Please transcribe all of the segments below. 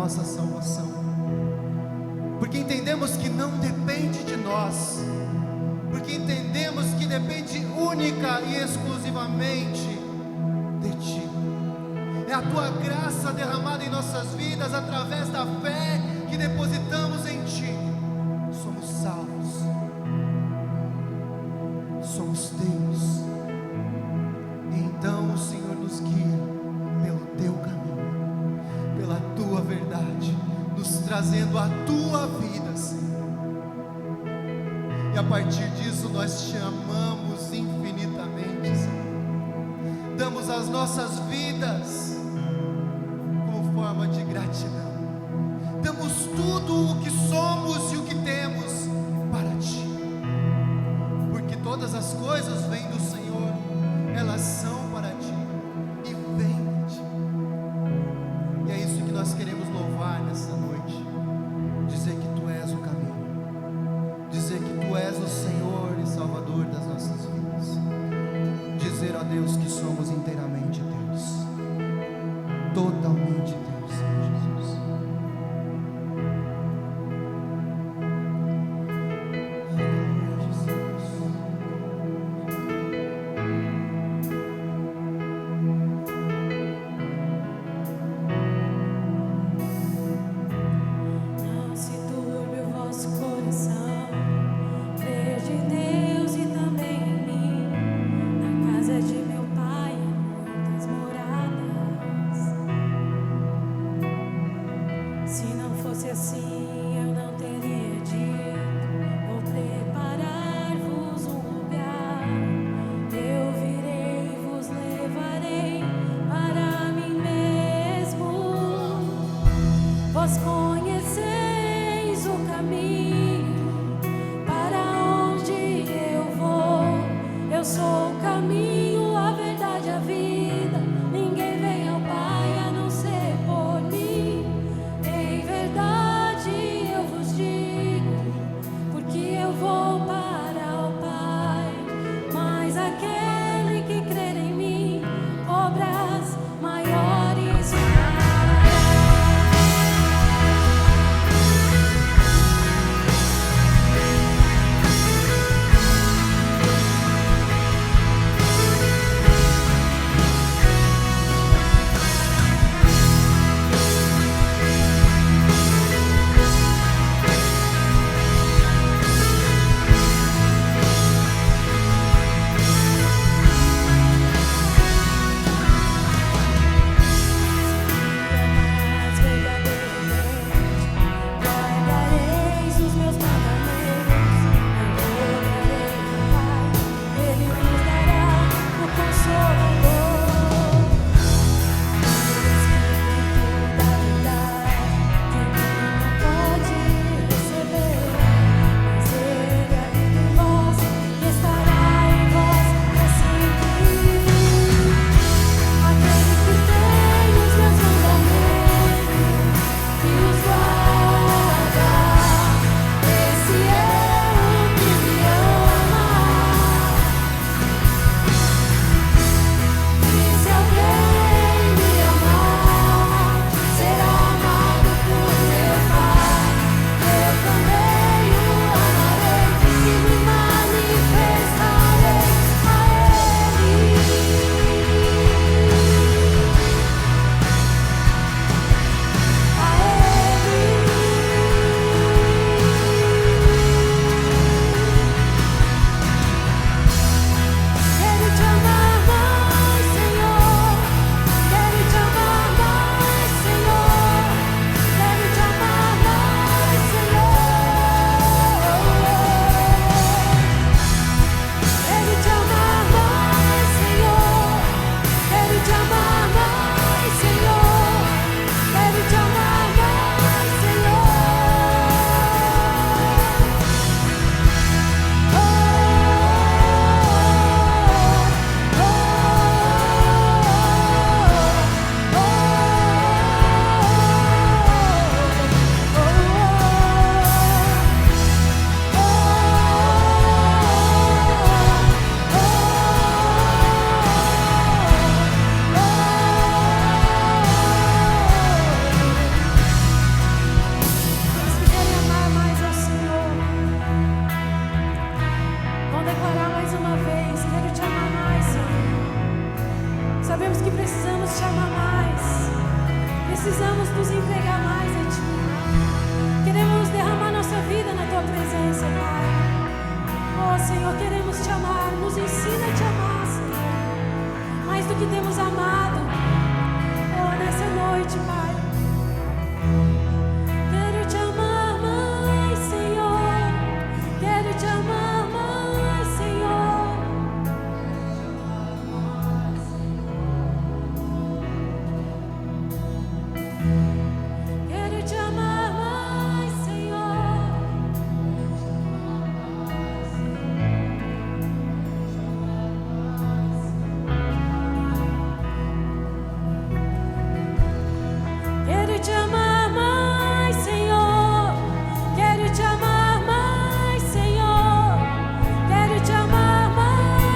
nossa salvação, porque entendemos que não depende de nós, porque entendemos que depende única e exclusivamente de Ti. É a Tua graça derramada em nossas vidas através da fé que depositamos em Ti. Somos salvos, somos Teus. E então o Senhor nos guia pelo Teu caminho, pela Tua verdade, nos trazendo a Tua vida, Senhor. E a partir disso nós Te amamos infinitamente, Senhor. Damos as nossas vidas como forma de gratidão. Damos tudo o que somos e o que temos para Ti, porque todas as coisas vêm do Senhor, elas são para Ti e vêm de Ti. E é isso que nós queremos louvar nessa noite, dizer que Tu és o caminho, dizer que Tu és o Senhor e Salvador das nossas vidas, dizer a Deus que somos inteiramente Teus, totalmente Teus, Senhor Jesus. Aleluia, Jesus. Não se turbe o vosso coração, crede em Deus e também em mim. Na casa de meu Pai há muitas moradas. Se não fosse assim, eu não teria dito: vou preparar-vos um lugar. Eu virei e vos levarei para mim mesmo. Vós conheceis o caminho para onde eu vou. Eu sou o caminho, a verdade, a vida. Ninguém vem ao Pai a não ser por mim. Em verdade eu vos digo, porque eu vou para o Pai. Mas aquele que crer em mim, obras maiores fará. sabemos que precisamos te amar mais, precisamos nos entregar mais a ti. Queremos derramar nossa vida na tua presença, Pai. Oh, Senhor, queremos te amar, nos ensina a te amar, Senhor, mais do que temos amado. Oh, nessa noite, Pai. Quero te amar mais, Senhor. Quero te amar mais, Senhor. Quero te amar mais, Senhor. Quero te amar mais, Senhor. Quero te amar mais, Senhor. Quero te amar mais, Senhor.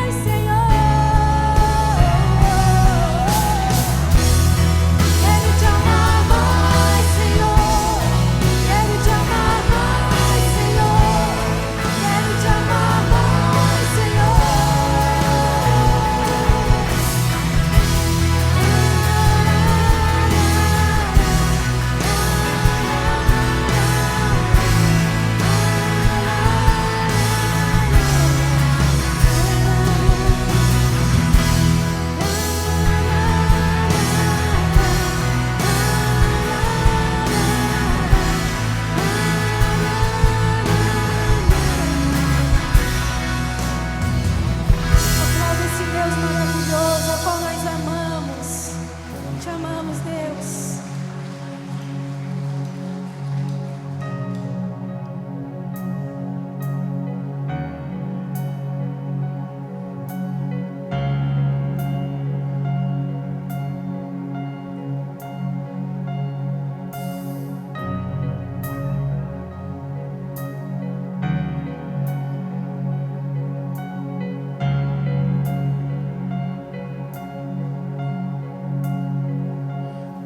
Quero te amar mais, Senhor. Quero te amar mais, Senhor. Quero te amar mais, Senhor. Aplauda esse Deus maravilhoso, ao qual nós amamos. Te amamos, Deus.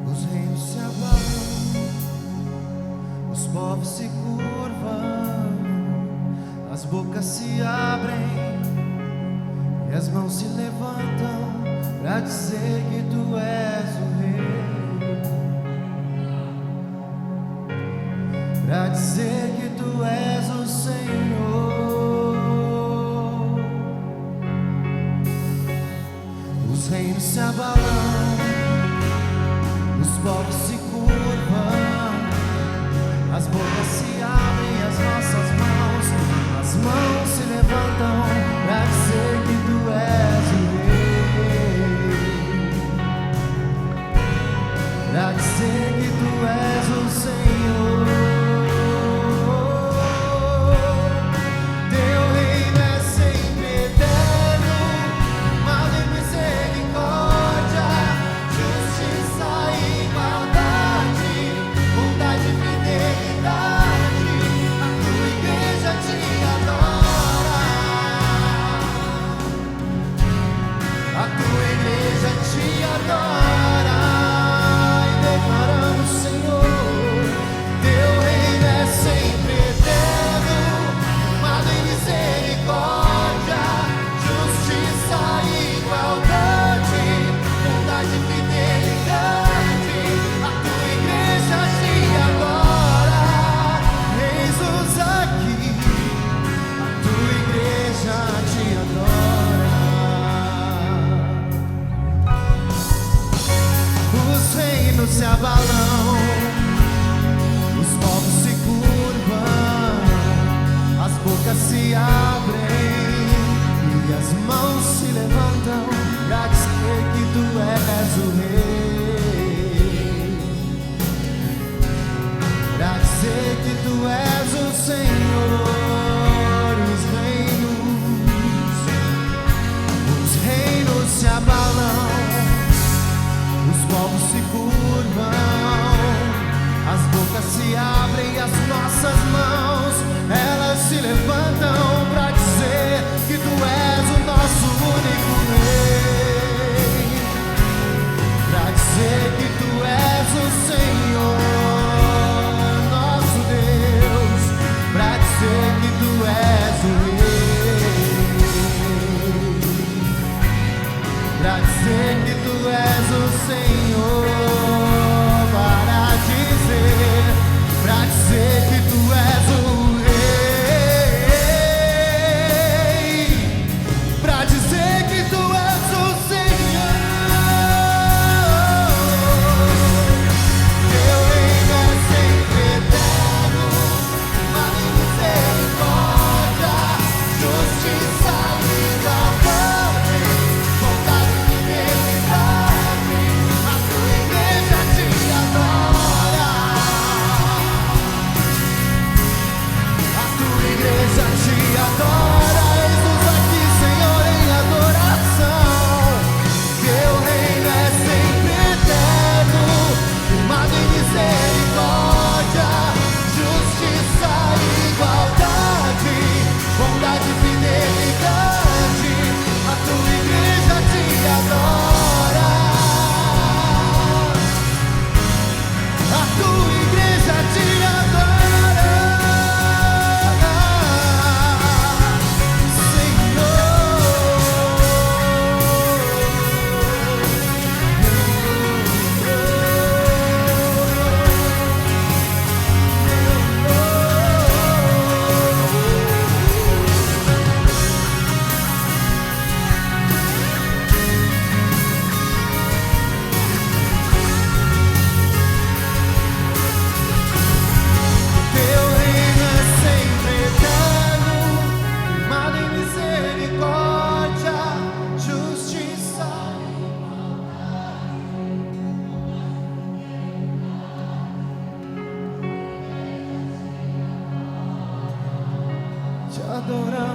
Os reinos se abalam, os povos se curvam, as bocas se abrem e as mãos se levantam para dizer que tu és o rei, para dizer que tu és o Senhor. Os reinos se abalam, os povos se curvam, as bocas se abrem, as nossas mãos se levantam para dizer que tu és o rei, para dizer que tu és o Senhor. Teu reino é sempre eterno, mal e misericórdia, justiça e igualdade, bondade e fidelidade. A tua igreja te adora, a tua igreja te adora. E declaramos, Senhor, teu reino é sempre eterno, amado em misericórdia, justiça e igualdade, bondade e fidelidade. A tua igreja te adora, eis-nos aqui, a tua igreja te adora. Os reinos se abalam, os povos se curvam, as bocas se abrem e as mãos se levantam para dizer que tu és o rei, para dizer que tu és o Senhor. Os reinos se abalam, os povos se curvam, as bocas se abrem e as nossas mãos, elas se levantam para dizer que tu és o nosso único rei, para dizer que tu és o Senhor, nosso Deus, para dizer que tu és o rei, para dizer que tu és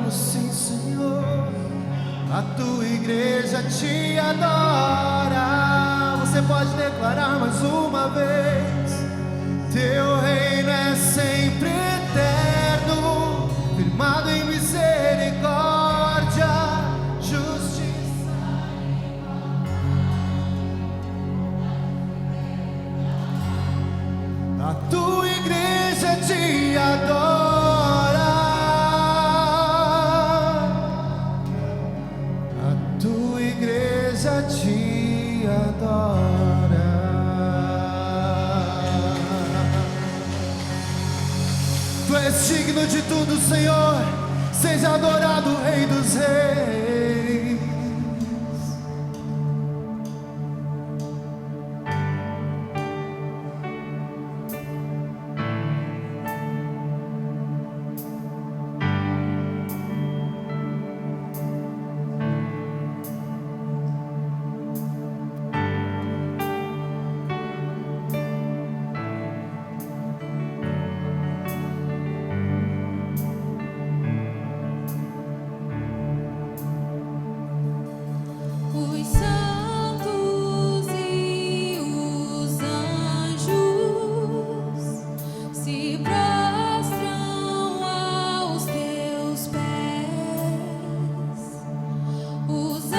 adoramos, sim, Senhor. A tua igreja te adora. Você pode declarar mais uma vez: teu reino é sempre eterno, firmado em misericórdia, justiça. A tua igreja te adora. A tua igreja te adora. Tu és digno de tudo, Senhor. Seja adorado, Rei dos Reis. Os santos e os anjos se prostram aos teus pés. Os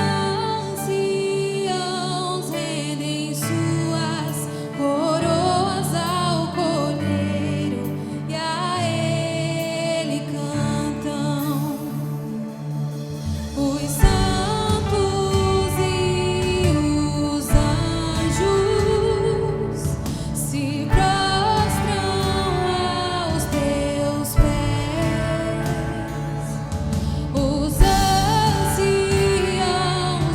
anciãos rendem suas coroas ao Cordeiro e a Ele cantam. Os santos e os anjos se prostram aos teus pés. Os anciãos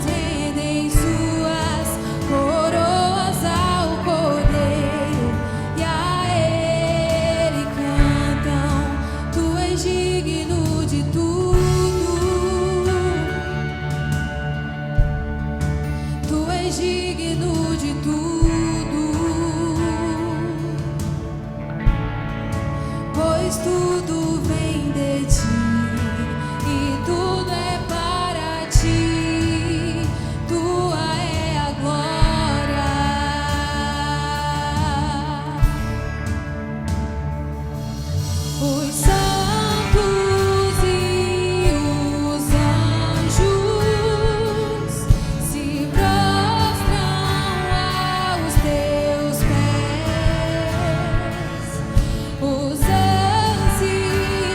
rendem suas coroas ao Cordeiro e a Ele cantam. Tu és digno de tudo. Tu és digno de tudo, pois tudo vem de ti e tudo é para ti. Tua é a glória. Os santos e os anjos se prostram aos teus pés. Os anciãos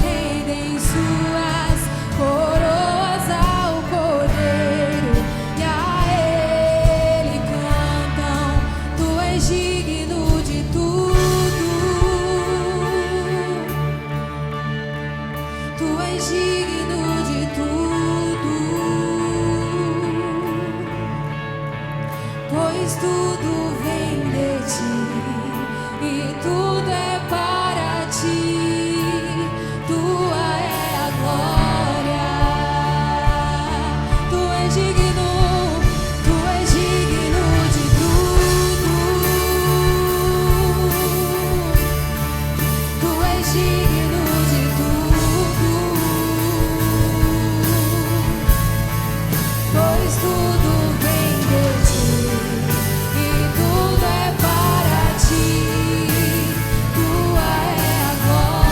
rendem suas coroas ao Cordeiro e a Ele cantam. Tu és digno de tudo. Tu és digno de tudo, pois tudo vem de ti e tudo é para ti. Tua é a glória. Tu és digno, tu és digno de tudo. Tu és digno de tudo, pois tudo vem de ti e tudo é para ti. Tua é a glória.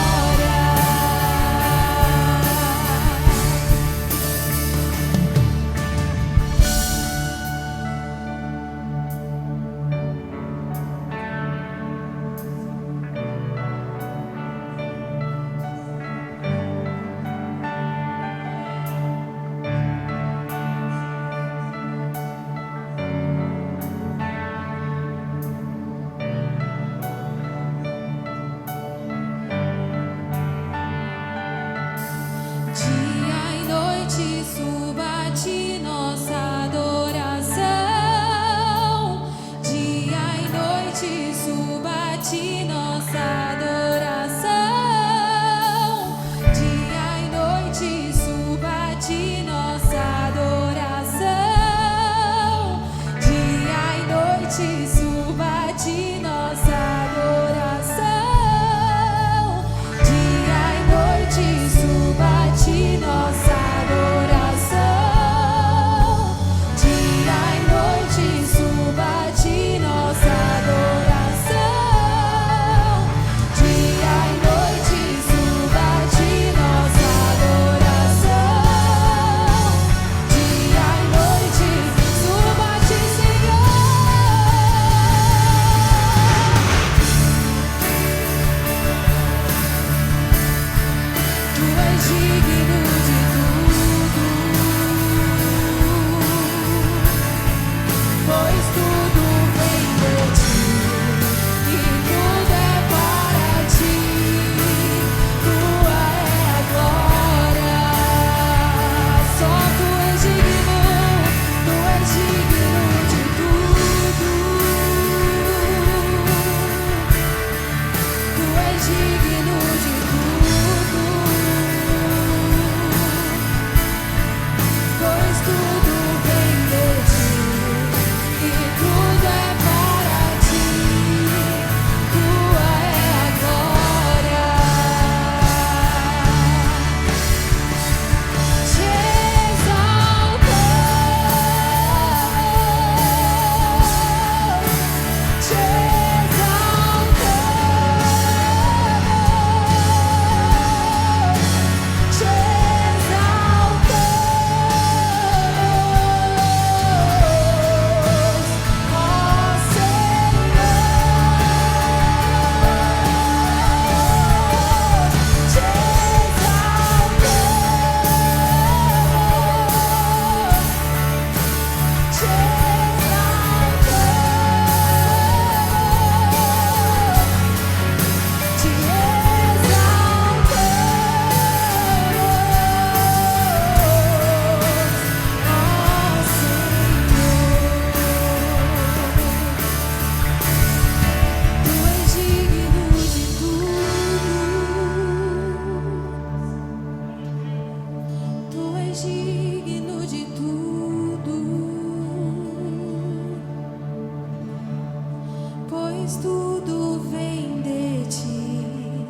pois tudo vem de ti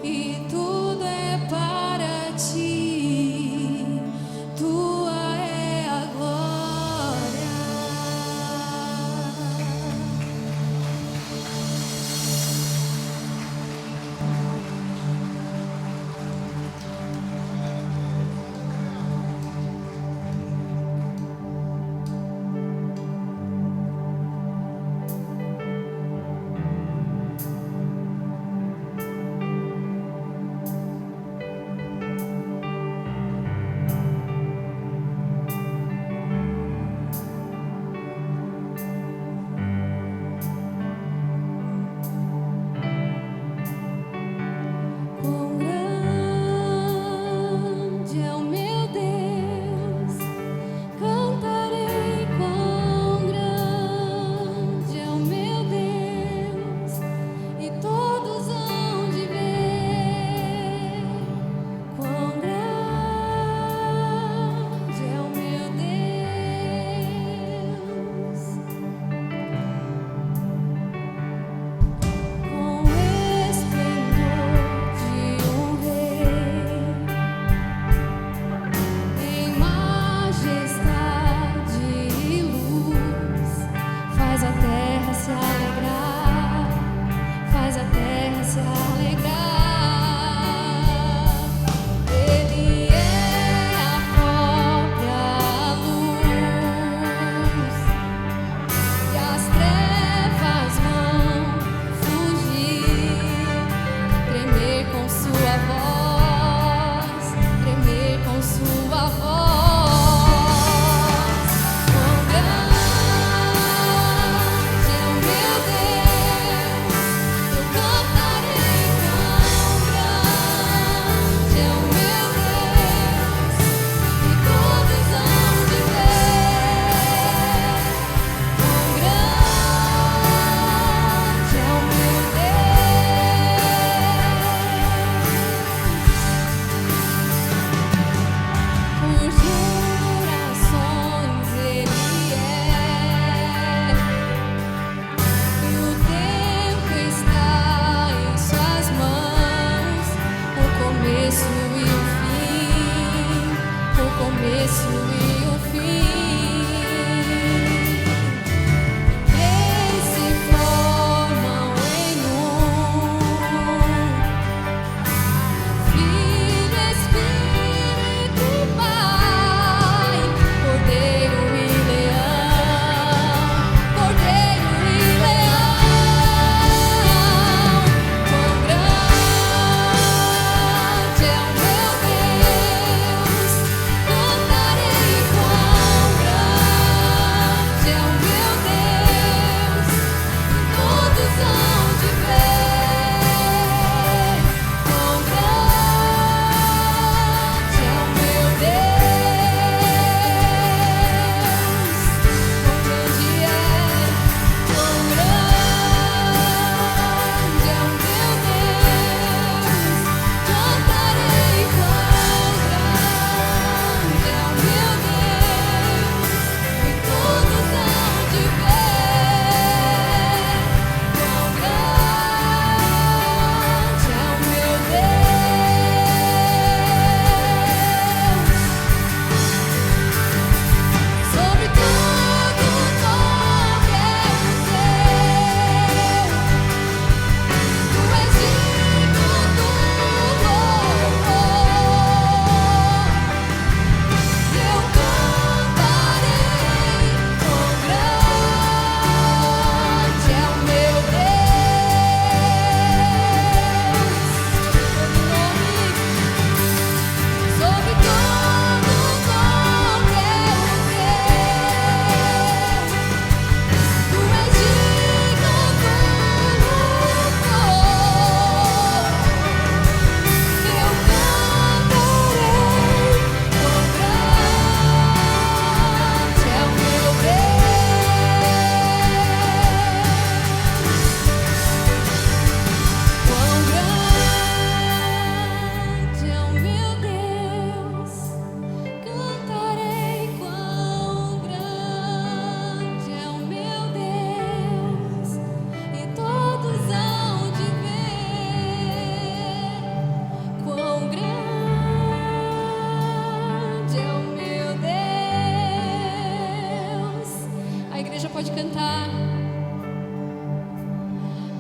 e tudo é para ti. Tua é a glória.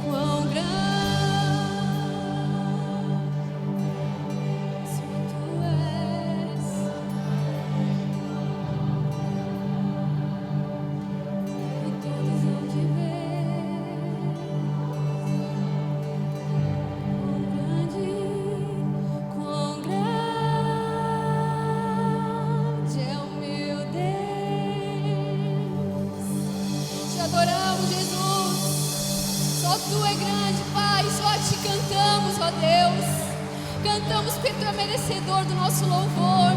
Quão grande tu és, e todos hão de ver quão grande é o meu Deus. Te adoramos, Jesus. Só tu é grande, Pai. Só te cantamos, ó Deus. Cantamos porque tu é merecedor do nosso louvor.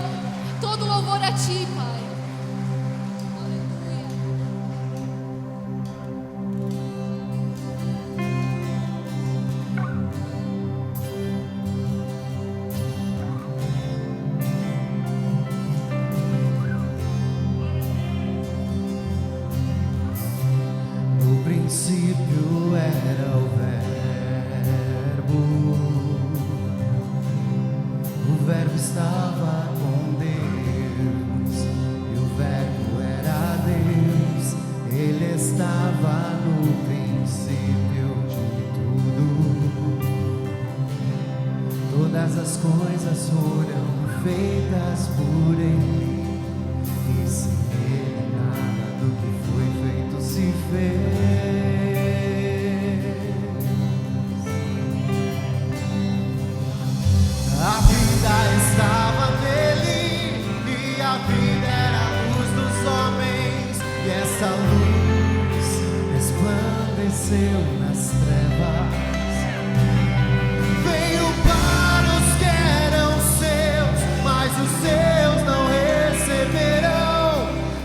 Todo louvor a ti, Pai. Aleluia. No princípio era o Verbo estava com Deus, e o Verbo era Deus. Ele estava no princípio de tudo. Todas as coisas foram feitas por Ele, e sem Ele nada do que foi feito se fez. A vida estava nele, e a vida era a luz dos homens, e essa luz resplandeceu nas trevas. Veio para os que eram seus, mas os seus não receberão,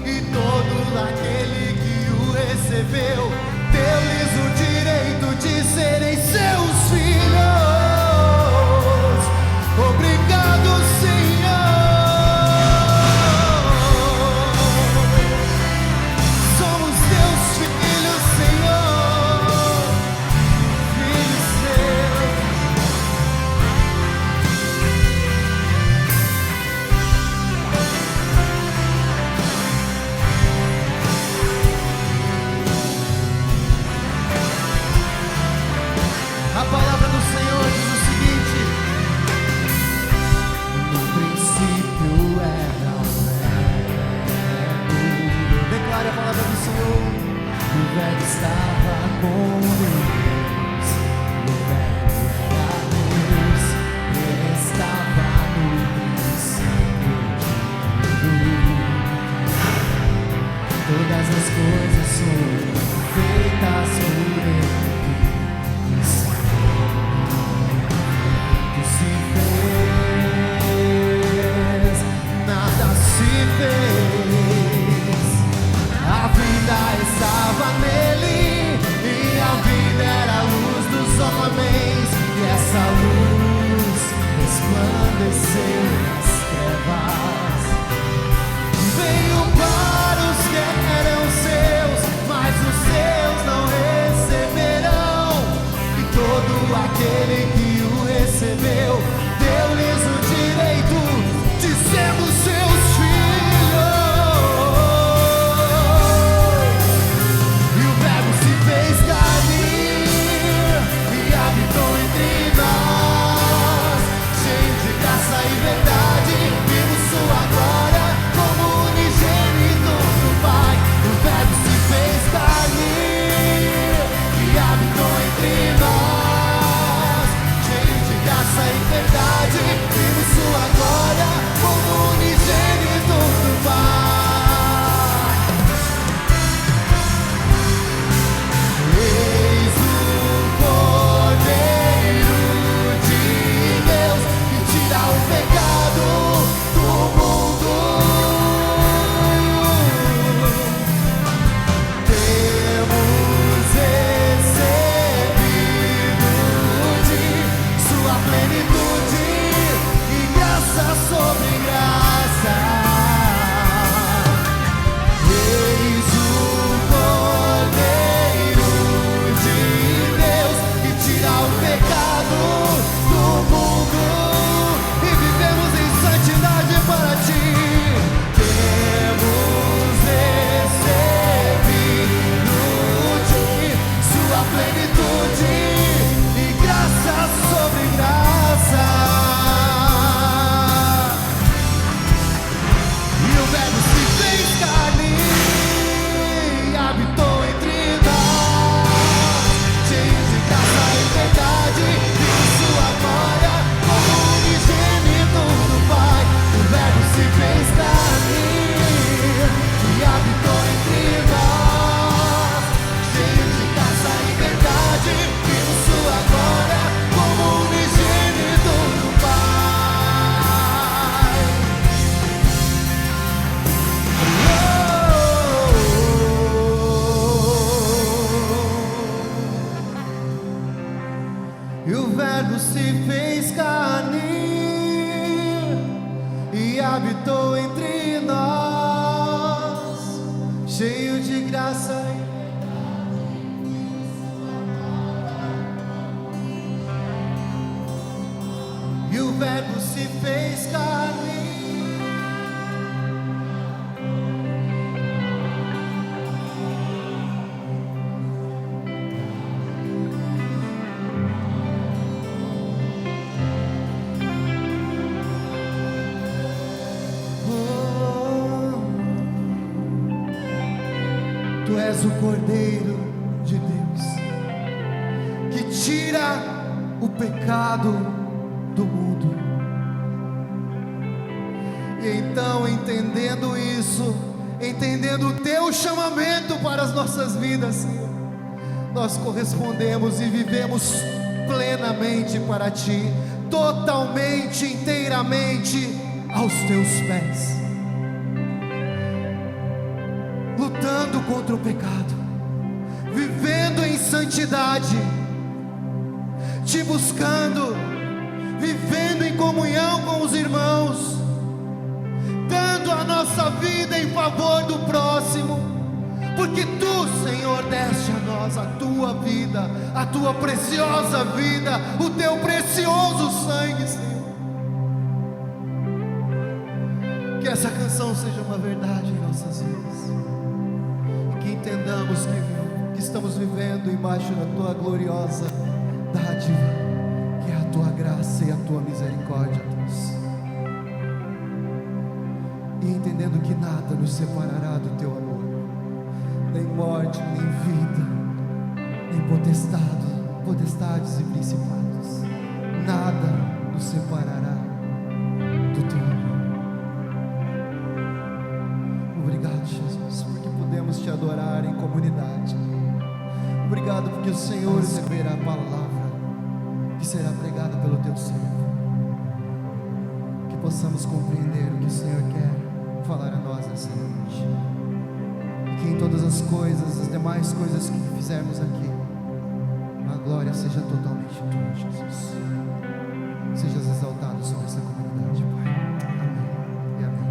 e todo aquele que o recebeu, deu-lhes o direito de serem seus filhos. Obrigado, Senhor. Somos teus filhos, Senhor. Filhos teus. A palavra do Senhor diz o seguinte: no princípio era o Verbo. Declare a palavra do Senhor. O Verbo estava com Deus, o Verbo era Deus. Ele estava no princípio de tudo. Todas as coisas foram feitas por Ele, e sem Ele se fez, nada se fez. A vida estava nele, e a vida era a luz dos homens, e essa luz resplandeceu nas trevas. Veio para os que eram seus, mas os seus Verbo se fez carne e habitou entre nós, cheio de graça e verdade. E o Verbo se fez carne. Tu és o Cordeiro de Deus, que tira o pecado do mundo. E então, entendendo isso, entendendo o Teu chamamento para as nossas vidas, Senhor, nós correspondemos e vivemos plenamente para Ti, totalmente, inteiramente aos Teus pés, lutando contra o pecado, vivendo em santidade, Te buscando, vivendo em comunhão com os irmãos, dando a nossa vida em favor do próximo, porque Tu, Senhor, deste a nós a Tua vida, a Tua preciosa vida, o Teu precioso sangue, Senhor. Que essa canção seja uma verdade em nossas vidas, que entendamos que estamos vivendo embaixo da Tua gloriosa dádiva, que é a Tua graça e a Tua misericórdia, Deus. E entendendo que nada nos separará do Teu amor, nem morte, nem vida, nem potestades e principados, nada nos separará do Teu amor. Obrigado, Jesus, porque podemos Te adorar em comunidade. Obrigado porque o Senhor receberá a palavra que será pregada pelo Teu servo, que possamos compreender o que o Senhor quer falar a nós nessa noite, e que em todas as coisas, as demais coisas que fizermos aqui, a glória seja totalmente Tua, Jesus. Sejas exaltado sobre essa comunidade, Pai. Amém e amém.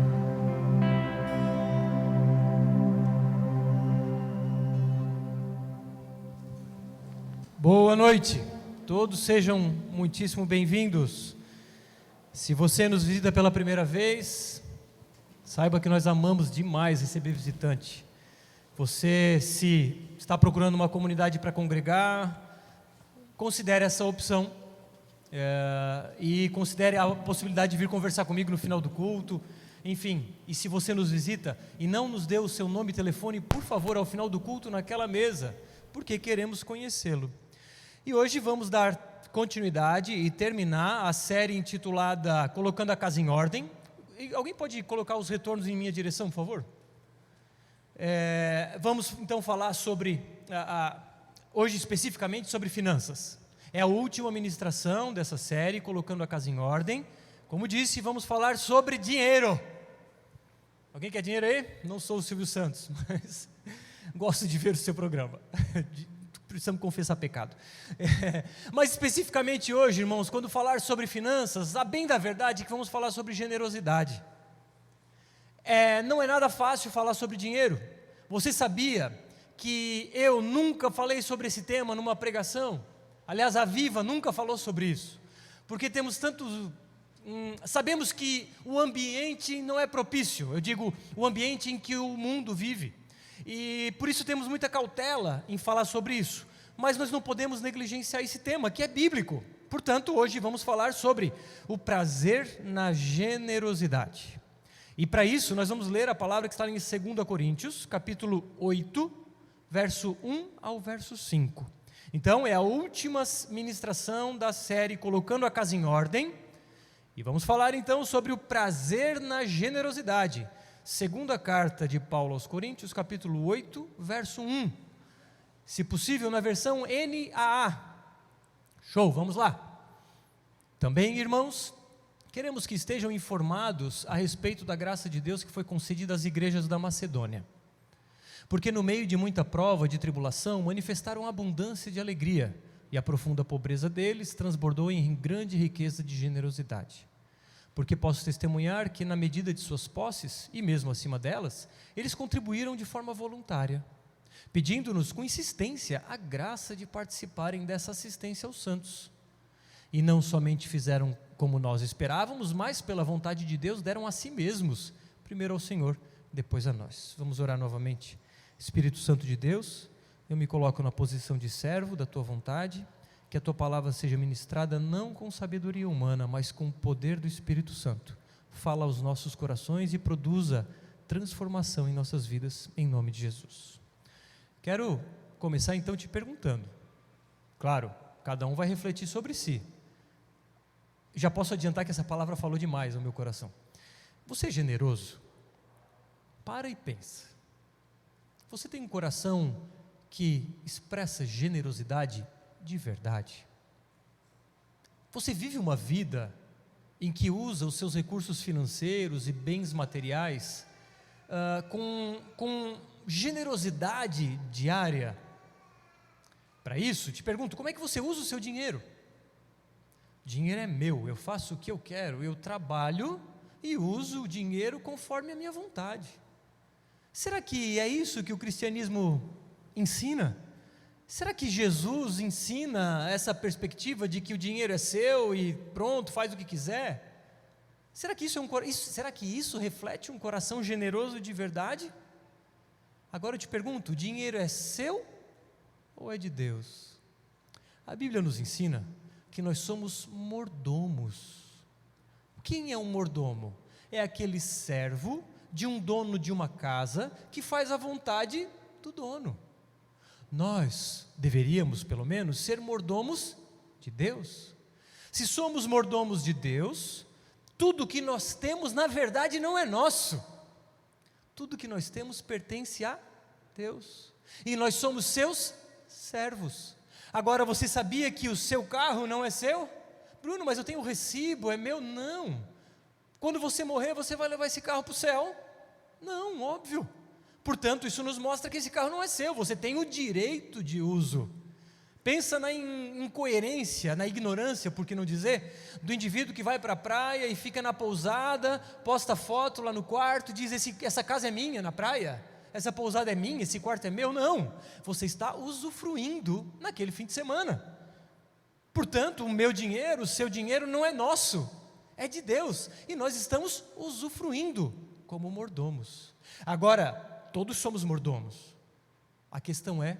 Boa noite, todos sejam muitíssimo bem-vindos. Se você nos visita pela primeira vez, saiba que nós amamos demais receber visitante. Você, se está procurando uma comunidade para congregar, considere essa opção, e considere a possibilidade de vir conversar comigo no final do culto. Enfim, e se você nos visita e não nos deu o seu nome e telefone, por favor, ao final do culto naquela mesa, porque queremos conhecê-lo. E hoje vamos dar continuidade e terminar a série intitulada Colocando a Casa em Ordem. E alguém pode colocar os retornos em minha direção, por favor? Vamos então falar sobre, hoje especificamente sobre finanças. É a última ministração dessa série, Colocando a Casa em Ordem. Como disse, vamos falar sobre dinheiro. Alguém quer dinheiro aí? Não sou o Silvio Santos, mas gosto de ver o seu programa. Precisamos confessar pecado. Mas especificamente hoje, irmãos, quando falar sobre finanças, a bem da verdade é que vamos falar sobre generosidade. Não é nada fácil falar sobre dinheiro. Você sabia que eu nunca falei sobre esse tema numa pregação? Aliás, a Viva nunca falou sobre isso, porque temos tantos... sabemos que o ambiente não é propício, eu digo, o ambiente em que o mundo vive, e por isso temos muita cautela em falar sobre isso, mas nós não podemos negligenciar esse tema, que é bíblico. Portanto, hoje vamos falar sobre o prazer na generosidade, e para isso nós vamos ler a palavra que está em 2 Coríntios, capítulo 8, verso 1 ao verso 5, então é a última ministração da série Colocando a Casa em Ordem, e vamos falar então sobre o prazer na generosidade. Segunda carta de Paulo aos Coríntios, capítulo 8, verso 1. Se possível, na versão NAA. Show, vamos lá. Também, irmãos, queremos que estejam informados a respeito da graça de Deus que foi concedida às igrejas da Macedônia. Porque no meio de muita prova de tribulação, manifestaram abundância de alegria, e a profunda pobreza deles transbordou em grande riqueza de generosidade. Porque posso testemunhar que, na medida de suas posses, e mesmo acima delas, eles contribuíram de forma voluntária, pedindo-nos com insistência a graça de participarem dessa assistência aos santos. E não somente fizeram como nós esperávamos, mas, pela vontade de Deus, deram a si mesmos, primeiro ao Senhor, depois a nós. Vamos orar novamente. Espírito Santo de Deus, eu me coloco na posição de servo da Tua vontade, que a Tua palavra seja ministrada não com sabedoria humana, mas com o poder do Espírito Santo. Fala aos nossos corações e produza transformação em nossas vidas, em nome de Jesus. Quero começar então te perguntando, claro, cada um vai refletir sobre si. Já posso adiantar que essa palavra falou demais ao meu coração. Você é generoso? Para e pensa. Você tem um coração que expressa generosidade de verdade? Você vive uma vida em que usa os seus recursos financeiros e bens materiais com generosidade diária? Para isso, te pergunto, como é que você usa o seu dinheiro? O dinheiro é meu, eu faço o que eu quero, eu trabalho e uso o dinheiro conforme a minha vontade. Será que é isso que o cristianismo ensina? Será que Jesus ensina essa perspectiva de que o dinheiro é seu e pronto, faz o que quiser? Será que isso reflete um coração generoso de verdade? Agora eu te pergunto, o dinheiro é seu ou é de Deus? A Bíblia nos ensina que nós somos mordomos. Quem é um mordomo? É aquele servo de um dono de uma casa que faz a vontade do dono. Nós deveríamos, pelo menos, ser mordomos de Deus. Se somos mordomos de Deus, tudo que nós temos, na verdade, não é nosso. Tudo que nós temos pertence a Deus. E nós somos seus servos. Agora, você sabia que o seu carro não é seu? Bruno, mas eu tenho recibo, é meu? Não. Quando você morrer, você vai levar esse carro para o céu? Não, óbvio. Portanto, isso nos mostra que esse carro não é seu, você tem o direito de uso. Pensa na incoerência, na ignorância, por que não dizer, do indivíduo que vai para a praia e fica na pousada, posta foto lá no quarto, diz, essa casa é minha na praia, essa pousada é minha, esse quarto é meu. Não, você está usufruindo naquele fim de semana. Portanto, o meu dinheiro, o seu dinheiro não é nosso, é de Deus, e nós estamos usufruindo como mordomos. Agora, todos somos mordomos. A questão é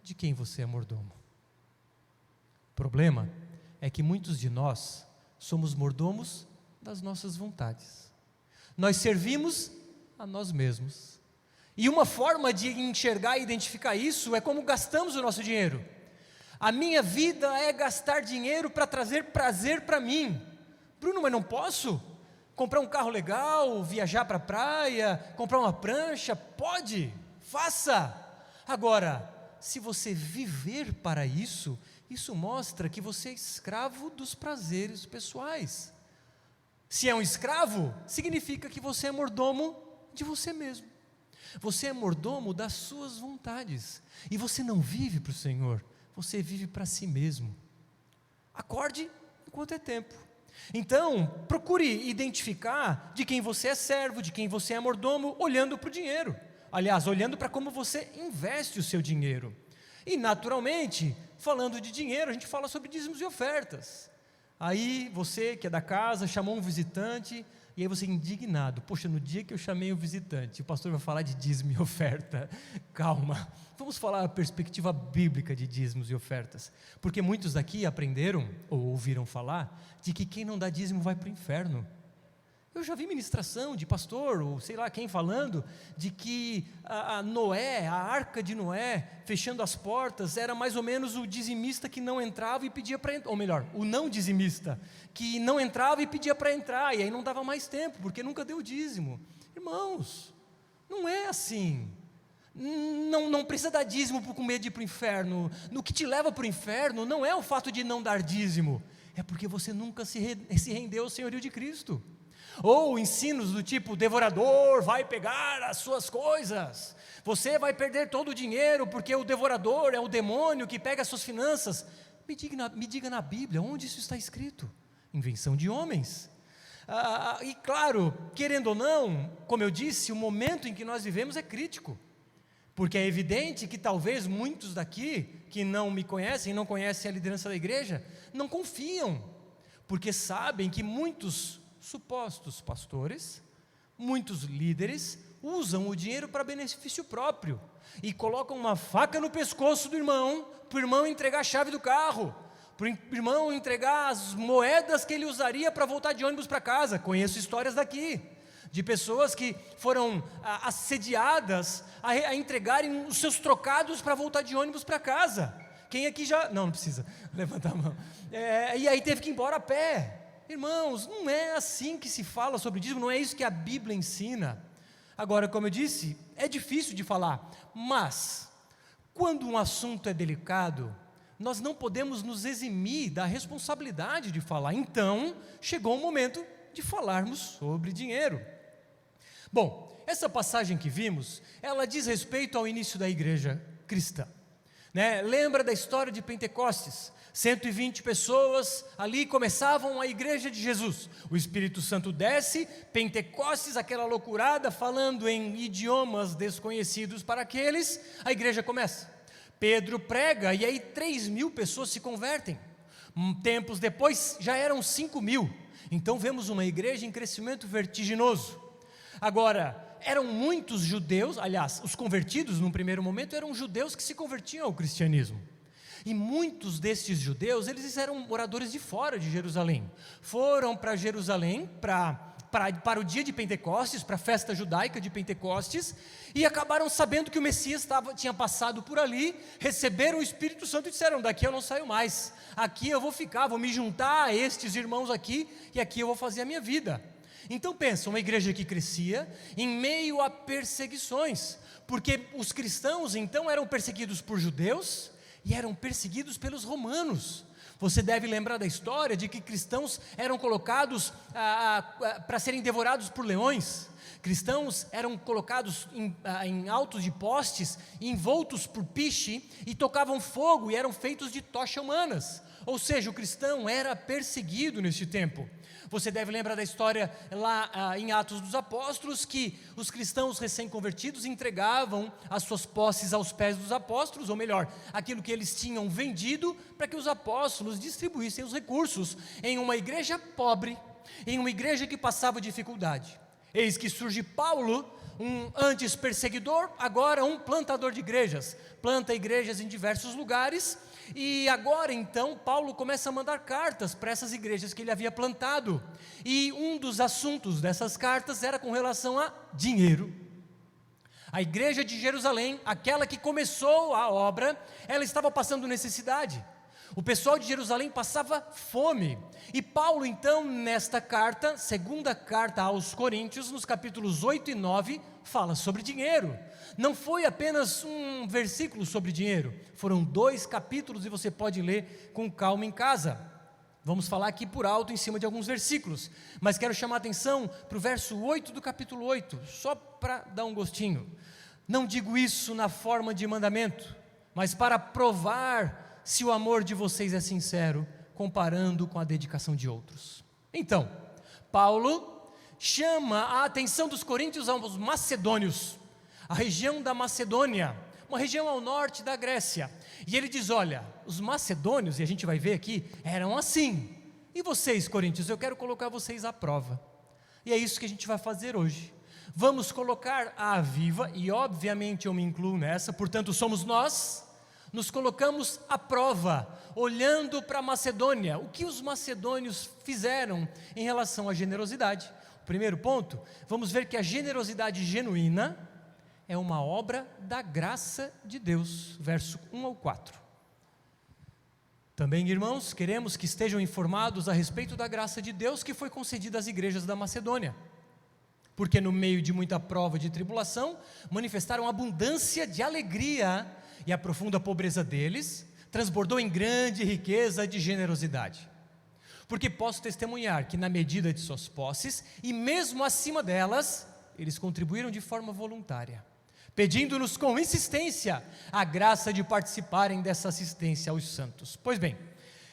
de quem você é mordomo. O problema é que muitos de nós somos mordomos das nossas vontades. Nós servimos a nós mesmos. E uma forma de enxergar e identificar isso é como gastamos o nosso dinheiro. A minha vida é gastar dinheiro para trazer prazer para mim. Bruno, mas não posso? Comprar um carro legal, viajar para a praia, comprar uma prancha? Pode, faça. Agora, se você viver para isso, isso mostra que você é escravo dos prazeres pessoais. Se é um escravo, significa que você é mordomo de você mesmo. Você é mordomo das suas vontades. E você não vive para o Senhor, você vive para si mesmo. Acorde enquanto é tempo. Então, procure identificar de quem você é servo, de quem você é mordomo, olhando para o dinheiro. Aliás, olhando para como você investe o seu dinheiro. E, naturalmente, falando de dinheiro, a gente fala sobre dízimos e ofertas. Aí, você que é da casa, chamou um visitante, e aí você indignado, poxa, no dia que eu chamei o visitante, o pastor vai falar de dízimo e oferta. Calma, vamos falar a perspectiva bíblica de dízimos e ofertas, porque muitos daqui aprenderam, ou ouviram falar, de que quem não dá dízimo vai para o inferno. Eu já vi ministração de pastor, ou sei lá quem falando, de que a Noé, a arca de Noé, fechando as portas, era mais ou menos o dizimista que não entrava e pedia para entrar, ou melhor, o não dizimista, que não entrava e pedia para entrar, e aí não dava mais tempo, porque nunca deu dízimo. Irmãos, não é assim. Não precisa dar dízimo com medo de ir para o inferno. No que te leva para o inferno não é o fato de não dar dízimo, é porque você nunca se rendeu ao senhorio de Cristo. Ou ensinos do tipo, devorador vai pegar as suas coisas, você vai perder todo o dinheiro porque o devorador é o demônio que pega as suas finanças. Me diga na Bíblia onde isso está escrito. Invenção de homens. E claro, querendo ou não, como eu disse, o momento em que nós vivemos é crítico, porque é evidente que talvez muitos daqui, que não me conhecem, não conhecem a liderança da igreja, não confiam, porque sabem que muitos supostos pastores, muitos líderes, usam o dinheiro para benefício próprio, e colocam uma faca no pescoço do irmão, para o irmão entregar a chave do carro, para o irmão entregar as moedas que ele usaria para voltar de ônibus para casa. Conheço histórias daqui, de pessoas que foram assediadas a entregarem os seus trocados para voltar de ônibus para casa. Quem aqui já... Não precisa levantar a mão. E aí teve que ir embora a pé. Irmãos, não é assim que se fala sobre dízimo, não é isso que a Bíblia ensina. Agora, como eu disse, é difícil de falar, mas quando um assunto é delicado, nós não podemos nos eximir da responsabilidade de falar. Então, chegou o momento de falarmos sobre dinheiro. Bom, essa passagem que vimos, ela diz respeito ao início da igreja cristã, né? Lembra da história de Pentecostes? 120 pessoas ali começavam a igreja de Jesus. O Espírito Santo desce, Pentecostes, aquela loucurada, falando em idiomas desconhecidos para aqueles, a igreja começa. Pedro prega e aí 3.000 pessoas se convertem. Tempos depois já eram 5.000. Então vemos uma igreja em crescimento vertiginoso. Agora, eram muitos judeus, aliás, os convertidos num primeiro momento eram judeus que se convertiam ao cristianismo. E muitos destes judeus, eles eram moradores de fora de Jerusalém. Foram para Jerusalém para o dia de Pentecostes, para a festa judaica de Pentecostes, e acabaram sabendo que o Messias tinha passado por ali, receberam o Espírito Santo e disseram: daqui eu não saio mais, aqui eu vou ficar, vou me juntar a estes irmãos aqui, e aqui eu vou fazer a minha vida. Então pensa, uma igreja que crescia em meio a perseguições, porque os cristãos então eram perseguidos por judeus, e eram perseguidos pelos romanos. Você deve lembrar da história de que cristãos eram colocados para serem devorados por leões. Cristãos eram colocados em altos de postes, envoltos por piche, e tocavam fogo, e eram feitos de tocha humanas. Ou seja, o cristão era perseguido neste tempo. Você deve lembrar da história lá em Atos dos Apóstolos, que os cristãos recém-convertidos entregavam as suas posses aos pés dos apóstolos, ou melhor, aquilo que eles tinham vendido, para que os apóstolos distribuíssem os recursos em uma igreja pobre, em uma igreja que passava dificuldade. Eis que surge Paulo, um antes perseguidor, agora um plantador de igrejas, planta igrejas em diversos lugares. E agora então Paulo começa a mandar cartas para essas igrejas que ele havia plantado, e um dos assuntos dessas cartas era com relação a dinheiro. A igreja de Jerusalém, aquela que começou a obra, ela estava passando necessidade. O pessoal de Jerusalém passava fome, e Paulo então nesta carta, segunda carta aos Coríntios, nos capítulos 8 e 9, fala sobre dinheiro. Não foi apenas um versículo sobre dinheiro, foram 2 capítulos, e você pode ler com calma em casa. Vamos falar aqui por alto em cima de alguns versículos, mas quero chamar a atenção para o verso 8 do capítulo 8, só para dar um gostinho. Não digo isso na forma de mandamento, mas para provar se o amor de vocês é sincero, comparando com a dedicação de outros. Então, Paulo chama a atenção dos coríntios aos macedônios, a região da Macedônia, uma região ao norte da Grécia, e ele diz: olha, os macedônios, e a gente vai ver aqui, eram assim, e vocês, coríntios, eu quero colocar vocês à prova, e é isso que a gente vai fazer hoje. Vamos colocar à viva, e obviamente eu me incluo nessa, portanto somos nós, nos colocamos à prova, olhando para a Macedônia, o que os macedônios fizeram em relação à generosidade. O primeiro ponto, vamos ver que a generosidade genuína é uma obra da graça de Deus, verso 1 ao 4. Também, irmãos, queremos que estejam informados a respeito da graça de Deus que foi concedida às igrejas da Macedônia, porque no meio de muita prova de tribulação, manifestaram abundância de alegria, e a profunda pobreza deles transbordou em grande riqueza de generosidade. Porque posso testemunhar que na medida de suas posses, e mesmo acima delas, eles contribuíram de forma voluntária, pedindo-nos com insistência a graça de participarem dessa assistência aos santos. Pois bem,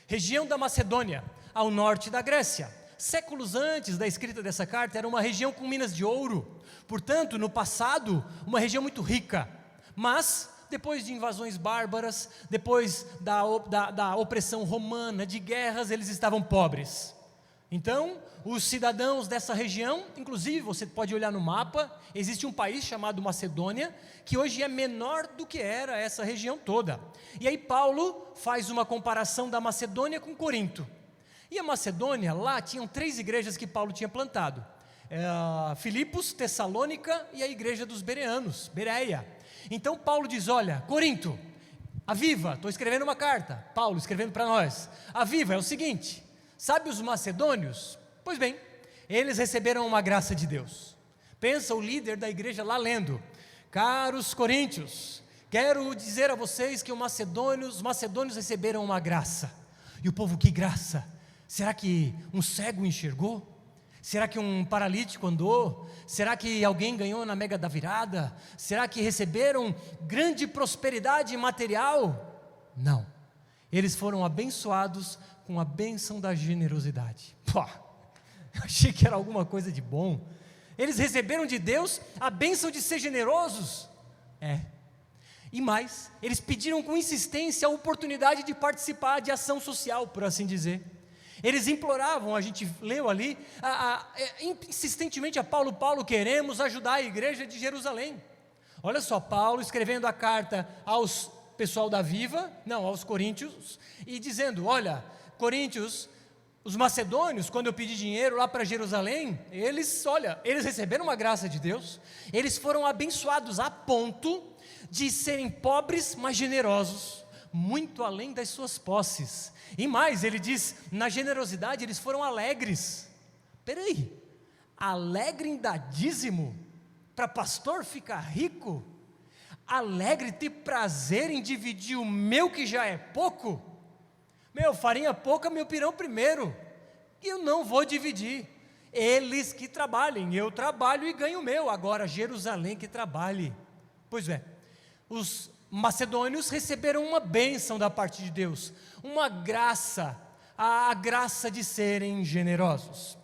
região da Macedônia, ao norte da Grécia. Séculos antes da escrita dessa carta, era uma região com minas de ouro, portanto, no passado, uma região muito rica, mas depois de invasões bárbaras, depois da opressão romana, de guerras, eles estavam pobres. Então, os cidadãos dessa região, inclusive você pode olhar no mapa, existe um país chamado Macedônia, que hoje é menor do que era essa região toda. E aí Paulo faz uma comparação da Macedônia com Corinto. E a Macedônia, lá tinham 3 igrejas que Paulo tinha plantado. Filipos, Tessalônica e a igreja dos Bereanos, Bereia. Então Paulo diz, olha, Corinto, aviva, estou escrevendo uma carta, Paulo escrevendo para nós, aviva, é o seguinte, sabe os macedônios? Pois bem, eles receberam uma graça de Deus. Pensa o líder da igreja lá lendo, caros coríntios, quero dizer a vocês que os macedônios receberam uma graça. E o povo, que graça? Será que um cego enxergou? Será que um paralítico andou? Será que alguém ganhou na mega da virada? Será que receberam grande prosperidade material? Não, eles foram abençoados com a bênção da generosidade. Pô, achei que era alguma coisa de bom. Eles receberam de Deus a bênção de ser generosos. E mais, eles pediram com insistência a oportunidade de participar de ação social, por assim dizer. Eles imploravam, a gente leu ali, insistentemente a Paulo, queremos ajudar a igreja de Jerusalém. Olha só, Paulo escrevendo a carta aos pessoal da Viva, aos coríntios, e dizendo, olha, coríntios, os macedônios, quando eu pedi dinheiro lá para Jerusalém, eles receberam uma graça de Deus, eles foram abençoados a ponto de serem pobres, mas generosos, muito além das suas posses. E mais, ele diz, na generosidade eles foram alegres. Peraí, alegre em dar dízimo, para pastor ficar rico? Alegre, ter prazer em dividir o meu que já é pouco? Farinha pouca, meu pirão primeiro, eu não vou dividir, eles que trabalhem, eu trabalho e ganho o meu, agora Jerusalém que trabalhe. Pois é, os macedônios receberam uma bênção da parte de Deus, uma graça, a graça de serem generosos.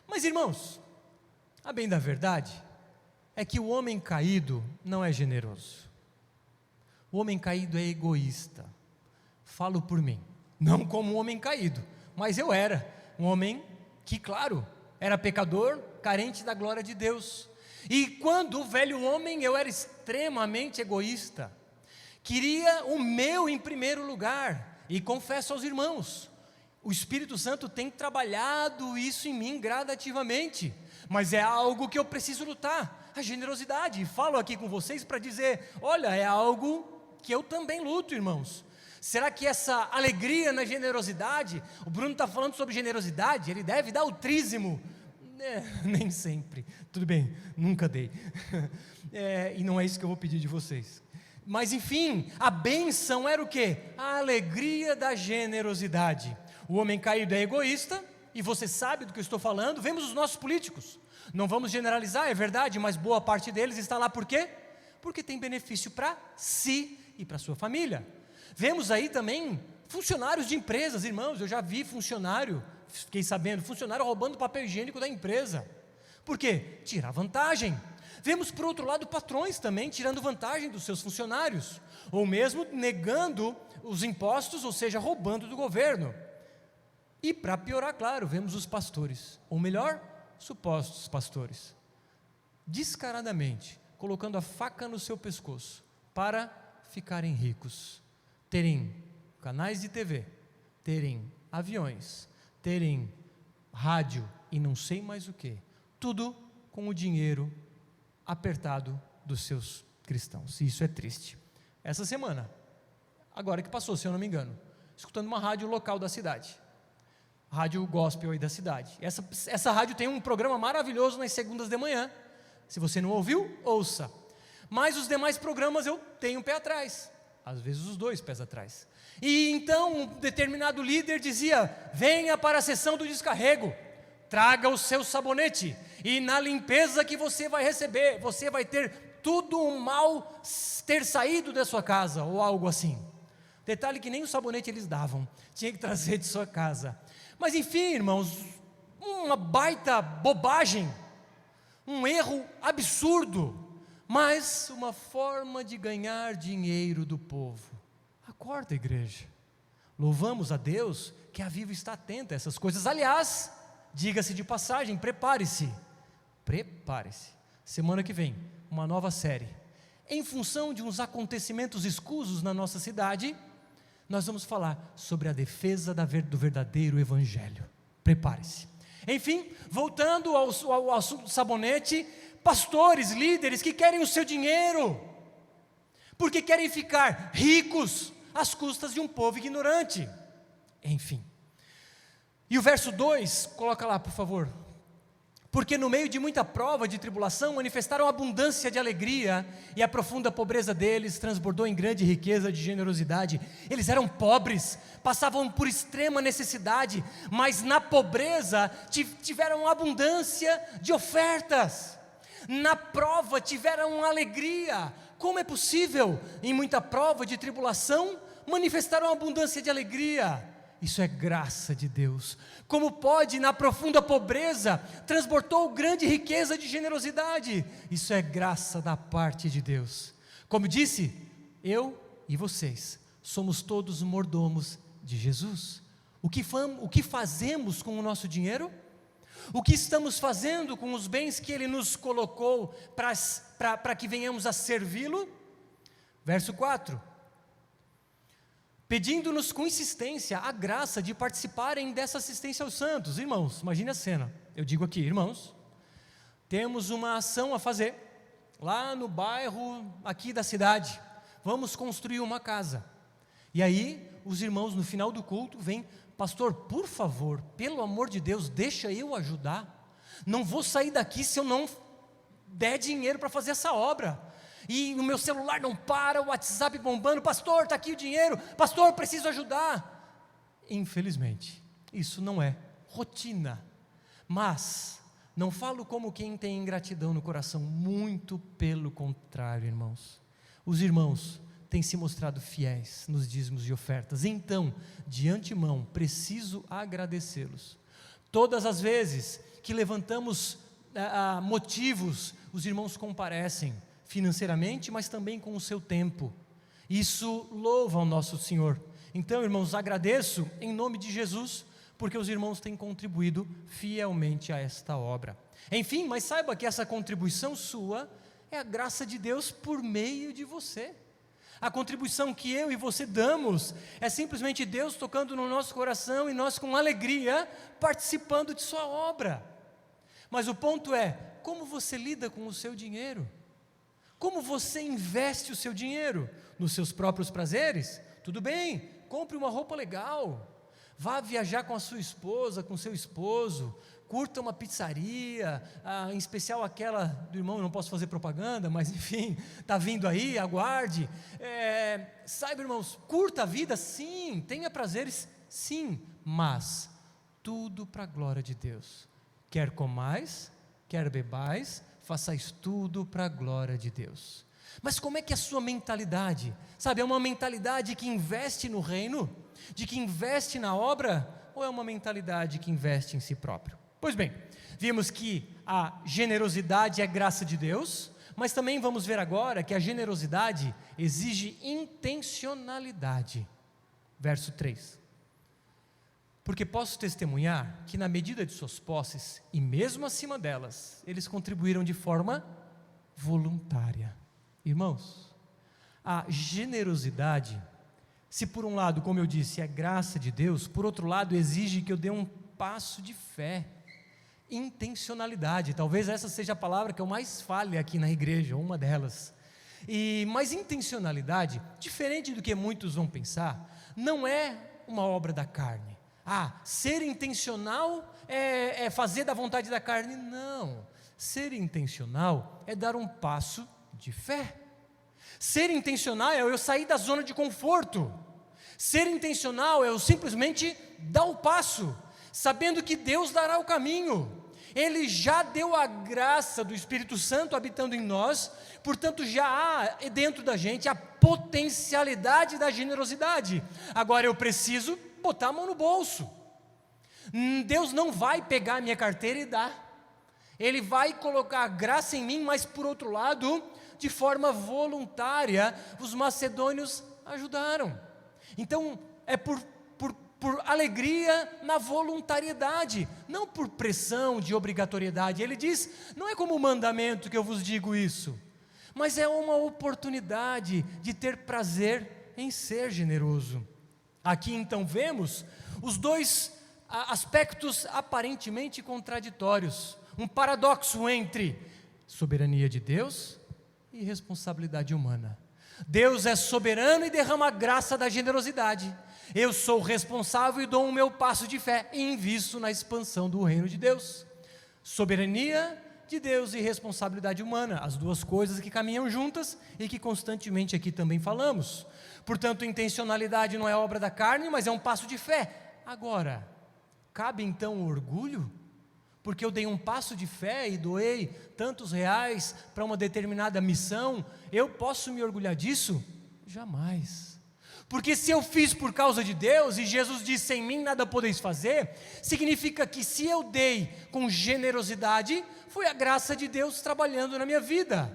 Mas irmãos, a bem da verdade, é que o homem caído não é generoso, o homem caído é egoísta. Falo por mim, não como um homem caído, mas eu era um homem que, claro, era pecador, carente da glória de Deus, e quando o velho homem, eu era extremamente egoísta, queria o meu em primeiro lugar, e confesso aos irmãos, o Espírito Santo tem trabalhado isso em mim gradativamente, mas é algo que eu preciso lutar, a generosidade, e falo aqui com vocês para dizer, olha, é algo que eu também luto, irmãos. Será que essa alegria na generosidade, o Bruno está falando sobre generosidade, ele deve dar o trízimo? Nem sempre, tudo bem, nunca dei, e não é isso que eu vou pedir de vocês. Mas enfim, a bênção era o quê? A alegria da generosidade. O homem caído é egoísta, e você sabe do que eu estou falando, vemos os nossos políticos, não vamos generalizar, é verdade, mas boa parte deles está lá por quê? Porque tem benefício para si e para sua família. Vemos aí também funcionários de empresas, irmãos, eu já vi funcionário roubando papel higiênico da empresa. Por quê? Tirar vantagem. Vemos por outro lado patrões também tirando vantagem dos seus funcionários, ou mesmo negando os impostos, ou seja, roubando do governo. E para piorar, claro, vemos os pastores, ou melhor, supostos pastores, descaradamente, colocando a faca no seu pescoço, para ficarem ricos, terem canais de TV, terem aviões, terem rádio e não sei mais o que, tudo com o dinheiro apertado dos seus cristãos, e isso é triste. Essa semana, agora que passou, se eu não me engano, escutando uma rádio local da cidade, rádio gospel aí da cidade, essa rádio tem um programa maravilhoso nas segundas de manhã, se você não ouviu, ouça, mas os demais programas eu tenho um pé atrás, às vezes os 2 pés atrás, e então um determinado líder dizia, venha para a sessão do descarrego, traga o seu sabonete, e na limpeza que você vai receber, você vai ter tudo o mal ter saído da sua casa, ou algo assim. Detalhe que nem o sabonete eles davam, tinha que trazer de sua casa. Mas enfim, irmãos, uma baita bobagem, um erro absurdo, mas uma forma de ganhar dinheiro do povo. Acorda, igreja. Louvamos a Deus que a Viva está atenta a essas coisas. Aliás, diga-se de passagem, prepare-se. Semana que vem, uma nova série. Em função de uns acontecimentos escusos na nossa cidade, nós vamos falar sobre a defesa do verdadeiro evangelho. Prepare-se. Enfim, voltando ao assunto do sabonete, pastores, líderes que querem o seu dinheiro, porque querem ficar ricos às custas de um povo ignorante. Enfim. E o verso 2, coloca lá por favor. Porque no meio de muita prova de tribulação, manifestaram abundância de alegria, e a profunda pobreza deles transbordou em grande riqueza de generosidade. Eles eram pobres, passavam por extrema necessidade, mas na pobreza tiveram abundância de ofertas. Na prova tiveram alegria. Como é possível, em muita prova de tribulação, manifestaram abundância de alegria? Isso é graça de Deus. Como pode, na profunda pobreza, transbordou grande riqueza de generosidade? Isso é graça da parte de Deus. Como disse, eu e vocês somos todos mordomos de Jesus. O que fazemos com o nosso dinheiro? O que estamos fazendo com os bens que Ele nos colocou para que venhamos a servi-lo? Verso 4. Pedindo-nos com insistência a graça de participarem dessa assistência aos santos. Irmãos, imagine a cena. Eu digo aqui, irmãos, temos uma ação a fazer lá no bairro aqui da cidade. Vamos construir uma casa. E aí, os irmãos no final do culto vêm: pastor, por favor, pelo amor de Deus, deixa eu ajudar. Não vou sair daqui se eu não der dinheiro para fazer essa obra. E o meu celular não para, o WhatsApp bombando: pastor, está aqui o dinheiro, pastor, preciso ajudar. Infelizmente, isso não é rotina. Mas, não falo como quem tem ingratidão no coração, muito pelo contrário, irmãos. Os irmãos têm se mostrado fiéis nos dízimos e ofertas, então, de antemão, preciso agradecê-los. Todas as vezes que levantamos motivos, os irmãos comparecem, financeiramente, mas também com o seu tempo. Isso louva ao nosso Senhor. Então, irmãos, agradeço em nome de Jesus, porque os irmãos têm contribuído fielmente a esta obra. Enfim, mas saiba que essa contribuição sua é a graça de Deus por meio de você. A contribuição que eu e você damos é simplesmente Deus tocando no nosso coração e nós com alegria participando de sua obra. Mas o ponto é, como você lida com o seu dinheiro? Como você investe o seu dinheiro? Nos seus próprios prazeres? Tudo bem, compre uma roupa legal, vá viajar com a sua esposa, com o seu esposo, curta uma pizzaria, em especial aquela do irmão, eu não posso fazer propaganda, mas enfim, está vindo aí, aguarde. Saiba, irmãos, curta a vida, sim, tenha prazeres, sim, mas tudo para a glória de Deus. Quer comais, quer bebais, façais tudo para a glória de Deus. Mas como é que é a sua mentalidade? Sabe, é uma mentalidade que investe no reino? De que investe na obra? Ou é uma mentalidade que investe em si próprio? Pois bem, vimos que a generosidade é graça de Deus, mas também vamos ver agora que a generosidade exige intencionalidade. Verso 3. Porque posso testemunhar que na medida de suas posses, e mesmo acima delas, eles contribuíram de forma voluntária. Irmãos, a generosidade, se por um lado, como eu disse, é graça de Deus, por outro lado exige que eu dê um passo de fé, intencionalidade. Talvez essa seja a palavra que eu mais fale aqui na igreja, uma delas. Mas intencionalidade, diferente do que muitos vão pensar, não é uma obra da carne. Ser intencional é fazer da vontade da carne. Não, ser intencional é dar um passo de fé. Ser intencional é eu sair da zona de conforto. Ser intencional é eu simplesmente dar o passo, sabendo que Deus dará o caminho. Ele já deu a graça do Espírito Santo habitando em nós, portanto já há dentro da gente a potencialidade da generosidade. Agora eu preciso botar a mão no bolso. Deus não vai pegar a minha carteira e dar. Ele vai colocar a graça em mim, mas por outro lado, de forma voluntária, os macedônios ajudaram. Então, é por alegria na voluntariedade, não por pressão de obrigatoriedade. Ele diz, não é como mandamento que eu vos digo isso, mas é uma oportunidade de ter prazer em ser generoso. Aqui então vemos os dois aspectos aparentemente contraditórios, um paradoxo entre soberania de Deus e responsabilidade humana. Deus é soberano e derrama a graça da generosidade. Eu sou responsável e dou o meu passo de fé e invisto na expansão do reino de Deus. Soberania de Deus e responsabilidade humana, as duas coisas que caminham juntas e que constantemente aqui também falamos. Portanto, intencionalidade não é obra da carne, mas é um passo de fé. Agora, cabe então o orgulho? Porque eu dei um passo de fé e doei tantos reais para uma determinada missão, eu posso me orgulhar disso? Jamais. Porque se eu fiz por causa de Deus, e Jesus disse, sem mim nada podeis fazer, significa que se eu dei com generosidade, foi a graça de Deus trabalhando na minha vida,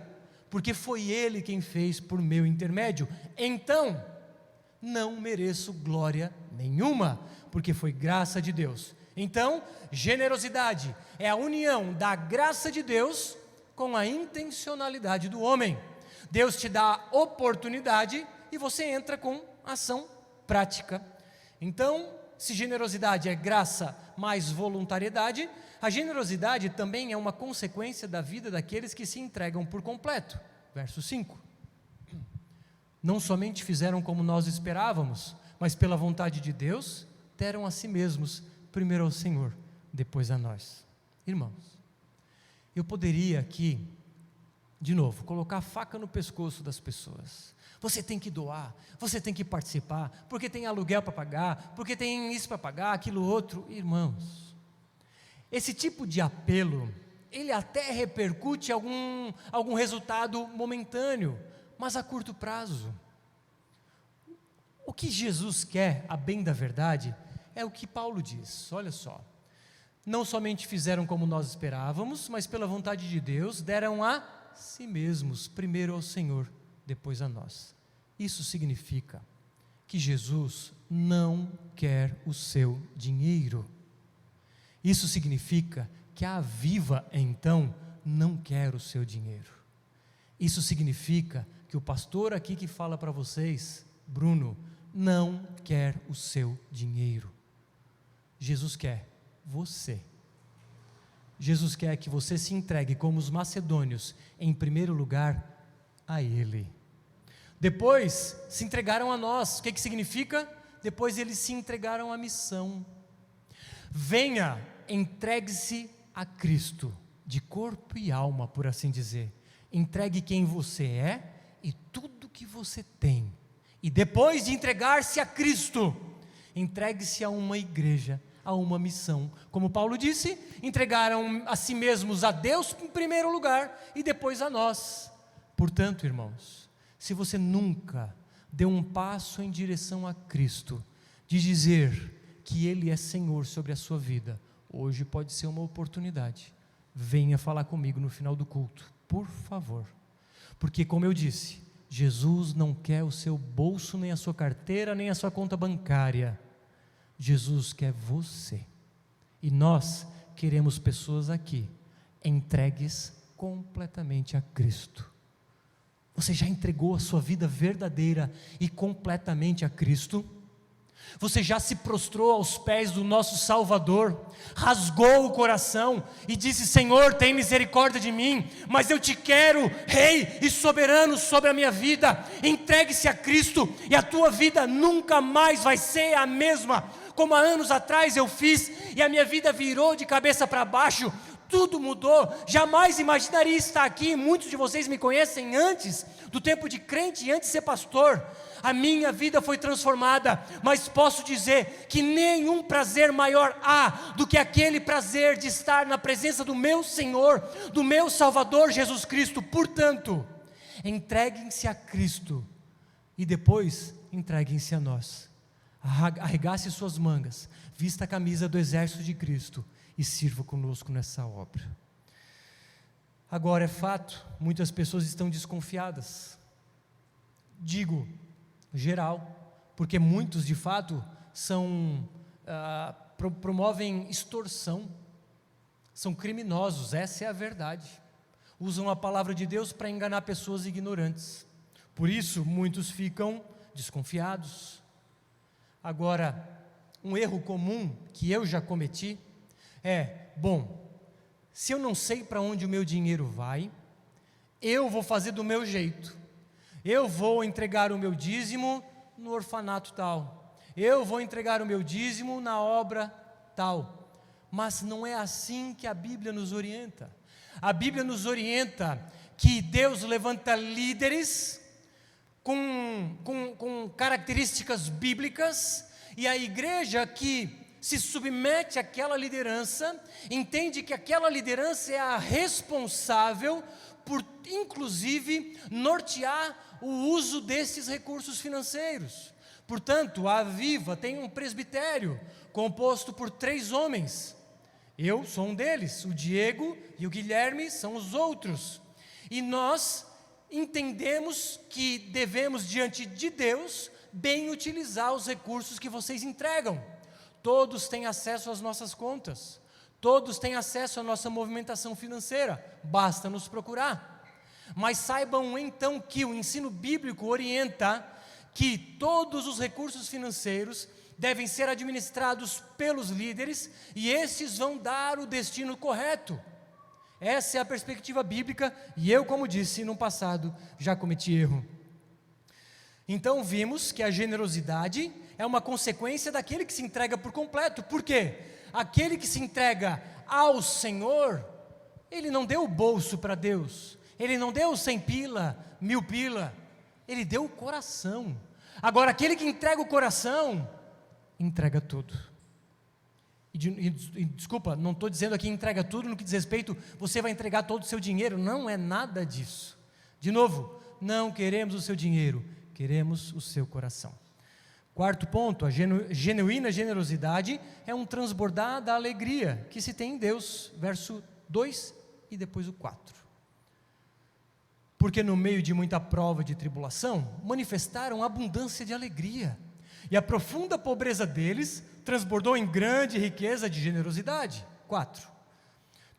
porque foi Ele quem fez por meu intermédio. Então, não mereço glória nenhuma, porque foi graça de Deus. Então, generosidade é a união da graça de Deus com a intencionalidade do homem. Deus te dá a oportunidade e você entra com ação prática. Então, se generosidade é graça mais voluntariedade, a generosidade também é uma consequência da vida daqueles que se entregam por completo. Verso 5. Não somente fizeram como nós esperávamos, mas pela vontade de Deus, deram a si mesmos, primeiro ao Senhor, depois a nós. Irmãos, eu poderia aqui, de novo, colocar a faca no pescoço das pessoas. Você tem que doar, você tem que participar, porque tem aluguel para pagar, porque tem isso para pagar, aquilo outro. Irmãos, esse tipo de apelo, ele até repercute algum resultado momentâneo, mas a curto prazo. O que Jesus quer, a bem da verdade, é o que Paulo diz, olha só. Não somente fizeram como nós esperávamos, mas pela vontade de Deus, deram a si mesmos, primeiro ao Senhor, depois a nós. Isso significa que Jesus não quer o seu dinheiro. Isso significa que a Viva, então, não quer o seu dinheiro. Isso significa que o pastor aqui que fala para vocês, Bruno, não quer o seu dinheiro. Jesus quer você. Jesus quer que você se entregue como os macedônios, em primeiro lugar, a Ele. Depois, se entregaram a nós. O que significa? Depois eles se entregaram à missão. Venha, entregue-se a Cristo, de corpo e alma, por assim dizer. Entregue quem você é e tudo que você tem. E depois de entregar-se a Cristo, entregue-se a uma igreja, a uma missão. Como Paulo disse, entregaram a si mesmos a Deus em primeiro lugar e depois a nós. Portanto, irmãos, se você nunca deu um passo em direção a Cristo, de dizer que Ele é Senhor sobre a sua vida, hoje pode ser uma oportunidade. Venha falar comigo no final do culto, por favor. Porque, como eu disse, Jesus não quer o seu bolso, nem a sua carteira, nem a sua conta bancária. Jesus quer você. E nós queremos pessoas aqui, entregues completamente a Cristo. Você já entregou a sua vida verdadeira e completamente a Cristo? Você já se prostrou aos pés do nosso Salvador, rasgou o coração e disse: Senhor, tem misericórdia de mim, mas eu te quero, Rei e soberano sobre a minha vida. Entregue-se a Cristo e a tua vida nunca mais vai ser a mesma. Como há anos atrás eu fiz e a minha vida virou de cabeça para baixo, Tudo mudou. Jamais imaginaria estar aqui. Muitos de vocês me conhecem antes do tempo de crente e antes de ser pastor. A minha vida foi transformada, mas posso dizer que nenhum prazer maior há do que aquele prazer de estar na presença do meu Senhor, do meu Salvador Jesus Cristo. Portanto, entreguem-se a Cristo e depois entreguem-se a nós. Arregace suas mangas, vista a camisa do exército de Cristo e sirva conosco nessa obra. Agora é fato, muitas pessoas estão desconfiadas. Digo geral, porque muitos de fato promovem extorsão, são criminosos, essa é a verdade. Usam a palavra de Deus para enganar pessoas ignorantes. Por isso muitos ficam desconfiados. Agora, um erro comum que eu já cometi é, se eu não sei para onde o meu dinheiro vai, eu vou fazer do meu jeito. Eu vou entregar o meu dízimo no orfanato tal. Eu vou entregar o meu dízimo na obra tal. Mas não é assim que a Bíblia nos orienta. A Bíblia nos orienta que Deus levanta líderes com características bíblicas, e a igreja que se submete àquela liderança, entende que aquela liderança é a responsável por, inclusive, nortear o uso desses recursos financeiros. Portanto, a Viva tem um presbitério composto por 3 homens. Eu sou um deles, o Diego e o Guilherme são os outros. E nós entendemos que devemos, diante de Deus, bem utilizar os recursos que vocês entregam. Todos têm acesso às nossas contas, todos têm acesso à nossa movimentação financeira, basta nos procurar. Mas saibam então que o ensino bíblico orienta que todos os recursos financeiros devem ser administrados pelos líderes e esses vão dar o destino correto. Essa é a perspectiva bíblica e eu, como disse no passado, já cometi erro. Então vimos que a generosidade é uma consequência daquele que se entrega por completo. Por quê? Aquele que se entrega ao Senhor, ele não deu o bolso para Deus, ele não deu 100 pila, 1000 pila, ele deu o coração. Agora aquele que entrega o coração, entrega tudo. Desculpa, não estou dizendo aqui entrega tudo no que diz respeito, você vai entregar todo o seu dinheiro, não é nada disso. De novo, não queremos o seu dinheiro, queremos o seu coração. Quarto ponto, a genuína generosidade é um transbordar da alegria que se tem em Deus, verso 2 e depois o 4. Porque no meio de muita prova de tribulação, manifestaram abundância de alegria, e a profunda pobreza deles transbordou em grande riqueza de generosidade. 4.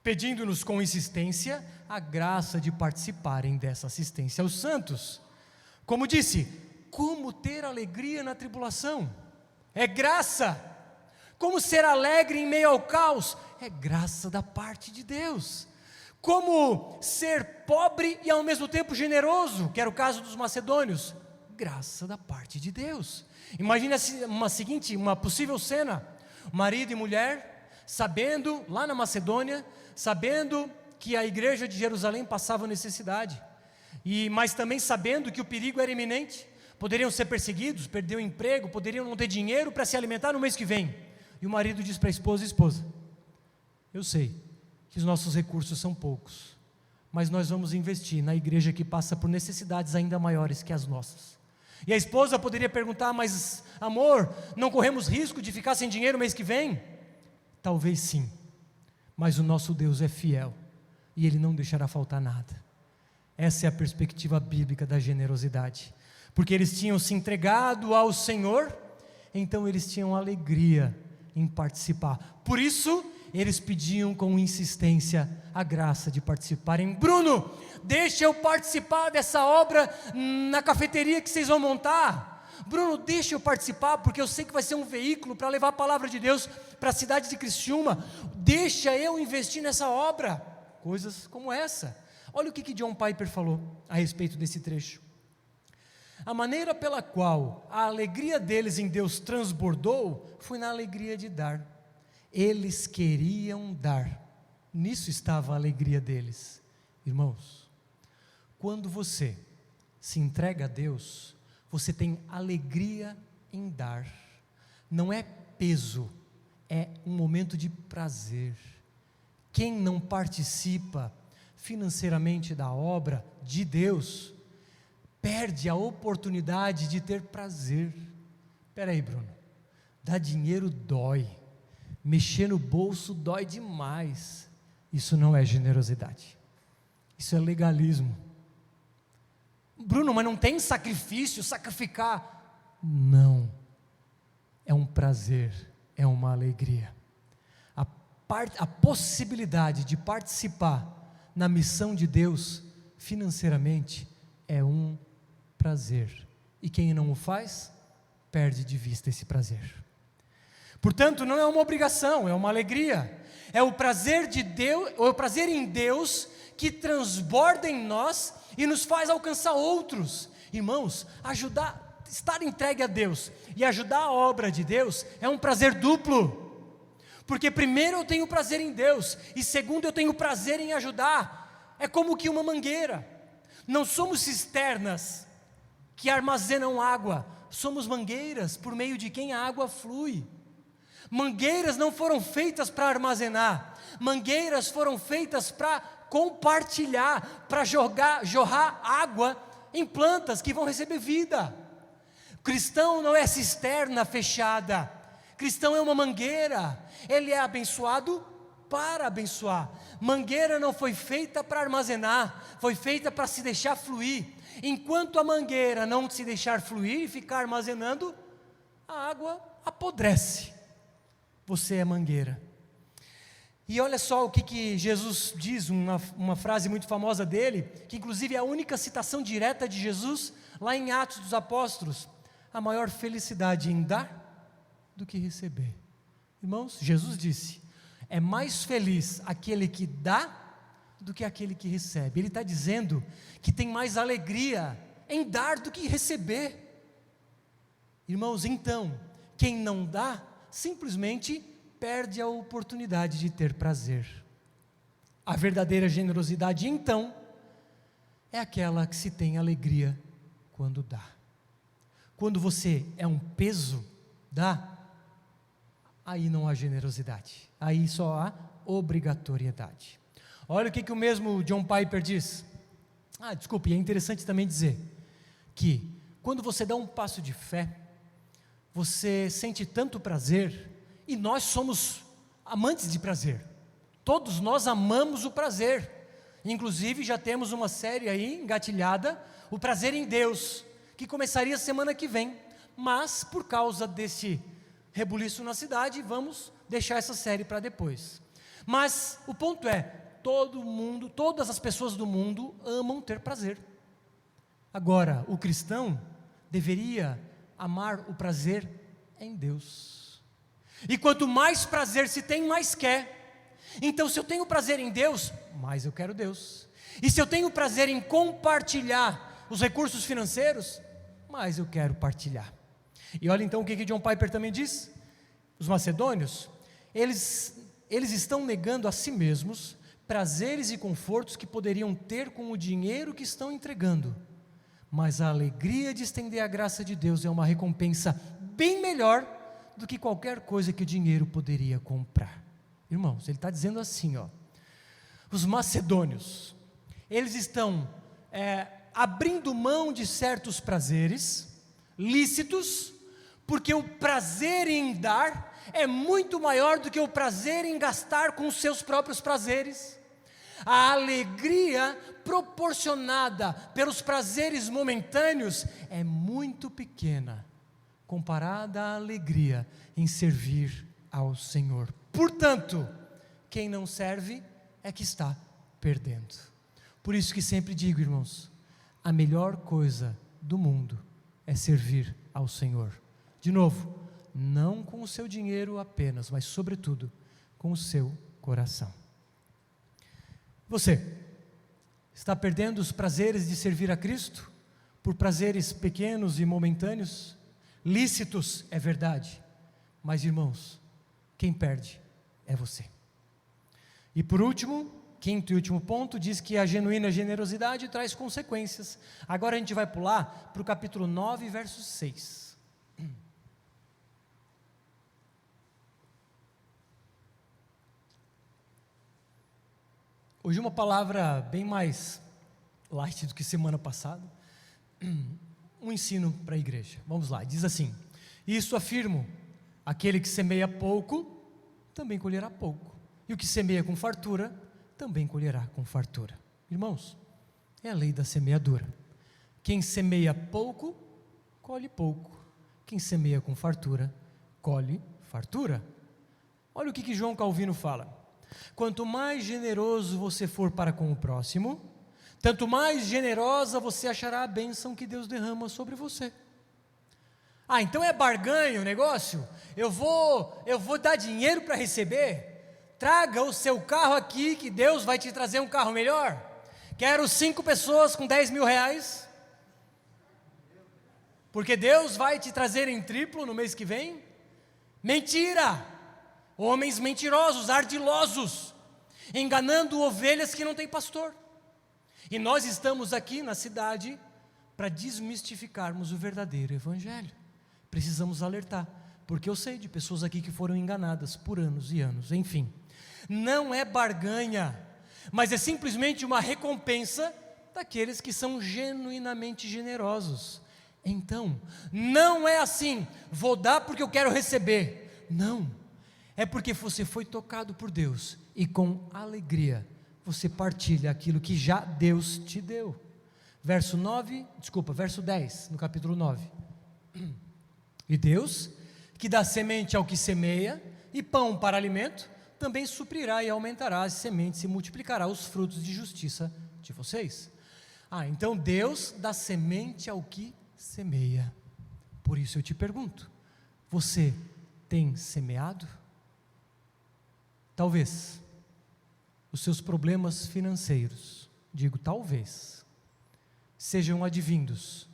Pedindo-nos com insistência a graça de participarem dessa assistência aos santos. Como disse, como ter alegria na tribulação? É graça. Como ser alegre em meio ao caos? É graça da parte de Deus. Como ser pobre e ao mesmo tempo generoso, que era o caso dos macedônios? Graça da parte de Deus. Imagine uma possível cena, marido e mulher, sabendo, lá na Macedônia, sabendo que a igreja de Jerusalém passava necessidade, mas também sabendo que o perigo era iminente, poderiam ser perseguidos, perder o emprego, poderiam não ter dinheiro para se alimentar no mês que vem, e o marido diz para a esposa, eu sei que os nossos recursos são poucos, mas nós vamos investir na igreja que passa por necessidades ainda maiores que as nossas. E a esposa poderia perguntar, mas amor, não corremos risco de ficar sem dinheiro no mês que vem? Talvez sim, mas o nosso Deus é fiel, e Ele não deixará faltar nada. Essa é a perspectiva bíblica da generosidade, porque eles tinham se entregado ao Senhor, então eles tinham alegria em participar, por isso eles pediam com insistência a graça de participarem. Bruno, deixa eu participar dessa obra na cafeteria que vocês vão montar. Bruno, deixa eu participar, porque eu sei que vai ser um veículo para levar a palavra de Deus para a cidade de Criciúma. Deixa eu investir nessa obra. Coisas como essa. Olha o que John Piper falou a respeito desse trecho. A maneira pela qual a alegria deles em Deus transbordou foi na alegria de dar. Eles queriam dar, Nisso estava a alegria deles. Irmãos, quando você se entrega a Deus, você tem alegria em dar. Não é peso, é um momento de prazer. Quem não participa financeiramente da obra de Deus, perde a oportunidade de ter prazer. Espera aí, Bruno, dar dinheiro dói, mexer no bolso dói demais. Isso não é generosidade, isso é legalismo. Bruno, mas não tem sacrifício, sacrificar? Não, é um prazer, é uma alegria. A possibilidade de participar na missão de Deus financeiramente é um prazer, e quem não o faz, perde de vista esse prazer. Portanto, não é uma obrigação, é uma alegria, é o prazer de Deus, é o prazer em Deus que transborda em nós e nos faz alcançar outros. Irmãos, estar entregue a Deus e ajudar a obra de Deus é um prazer duplo, porque primeiro eu tenho prazer em Deus, e segundo eu tenho prazer em ajudar. É como que uma mangueira, não somos cisternas que armazenam água, somos mangueiras por meio de quem a água flui. Mangueiras não foram feitas para armazenar, mangueiras foram feitas para compartilhar, para jorrar água em plantas que vão receber vida. O cristão não é cisterna fechada, cristão é uma mangueira, ele é abençoado para abençoar. Mangueira não foi feita para armazenar, foi feita para se deixar fluir. Enquanto a mangueira não se deixar fluir e ficar armazenando, a água apodrece. Você é mangueira. E olha só o que Jesus diz, uma frase muito famosa dele, que inclusive é a única citação direta de Jesus, lá em Atos dos Apóstolos: a maior felicidade em dar do que receber. Irmãos, Jesus disse: é mais feliz aquele que dá do que aquele que recebe. Ele está dizendo que tem mais alegria em dar do que receber. Irmãos, então, quem não dá, simplesmente perde a oportunidade de ter prazer. A verdadeira generosidade, então, é aquela que se tem alegria quando dá. Quando você é um peso, dá, aí não há generosidade, aí só há obrigatoriedade. Olha o que o mesmo John Piper diz. Desculpe, é interessante também dizer que quando você dá um passo de fé, você sente tanto prazer, e nós somos amantes de prazer, todos nós amamos o prazer, inclusive já temos uma série aí engatilhada, o prazer em Deus, que começaria semana que vem, mas por causa desse rebuliço na cidade, vamos deixar essa série para depois. Mas o ponto é, todo mundo, todas as pessoas do mundo amam ter prazer. Agora, o cristão deveria amar o prazer em Deus. E quanto mais prazer se tem, mais quer. Então, se eu tenho prazer em Deus, mais eu quero Deus. E se eu tenho prazer em compartilhar os recursos financeiros, mais eu quero partilhar. E olha então o que John Piper também diz. Os macedônios, eles estão negando a si mesmos prazeres e confortos que poderiam ter com o dinheiro que estão entregando. Mas a alegria de estender a graça de Deus é uma recompensa bem melhor do que qualquer coisa que o dinheiro poderia comprar. Irmãos, ele está dizendo assim, os macedônios, eles estão abrindo mão de certos prazeres lícitos, porque o prazer em dar é muito maior do que o prazer em gastar com os seus próprios prazeres. A alegria proporcionada pelos prazeres momentâneos é muito pequena, comparada à alegria em servir ao Senhor. Portanto, quem não serve é que está perdendo. Por isso que sempre digo, irmãos, a melhor coisa do mundo é servir ao Senhor. De novo, não com o seu dinheiro apenas, mas sobretudo com o seu coração. Você está perdendo os prazeres de servir a Cristo por prazeres pequenos e momentâneos? Lícitos, é verdade, mas irmãos, quem perde é você. E por último, quinto e último ponto, diz que a genuína generosidade traz consequências. Agora a gente vai pular para o capítulo 9, verso 6. Hoje uma palavra bem mais light do que semana passada, um ensino para a igreja. Vamos lá, diz assim: isso afirmo, aquele que semeia pouco, também colherá pouco, e o que semeia com fartura, também colherá com fartura. Irmãos, é a lei da semeadura. Quem semeia pouco, colhe pouco. Quem semeia com fartura, colhe fartura. Olha o que João Calvino fala: quanto mais generoso você for para com o próximo, tanto mais generosa você achará a bênção que Deus derrama sobre você. Ah, então é barganha o negócio? Eu vou dar dinheiro para receber? Traga o seu carro aqui que Deus vai te trazer um carro melhor. Quero 5 pessoas com 10 mil reais, porque Deus vai te trazer em triplo no mês que vem. Mentira! Homens mentirosos, ardilosos, enganando ovelhas que não têm pastor. E nós estamos aqui na cidade para desmistificarmos o verdadeiro evangelho. Precisamos alertar, porque eu sei de pessoas aqui que foram enganadas por anos e anos. Enfim, não é barganha, mas é simplesmente uma recompensa daqueles que são genuinamente generosos. Então, não é assim, vou dar porque eu quero receber. Não. É porque você foi tocado por Deus e com alegria você partilha aquilo que já Deus te deu. Verso 10, no capítulo 9. E Deus, que dá semente ao que semeia e pão para alimento, também suprirá e aumentará as sementes e multiplicará os frutos de justiça de vocês. Então Deus dá semente ao que semeia. Por isso eu te pergunto, você tem semeado? Talvez os seus problemas financeiros, digo talvez, sejam advindos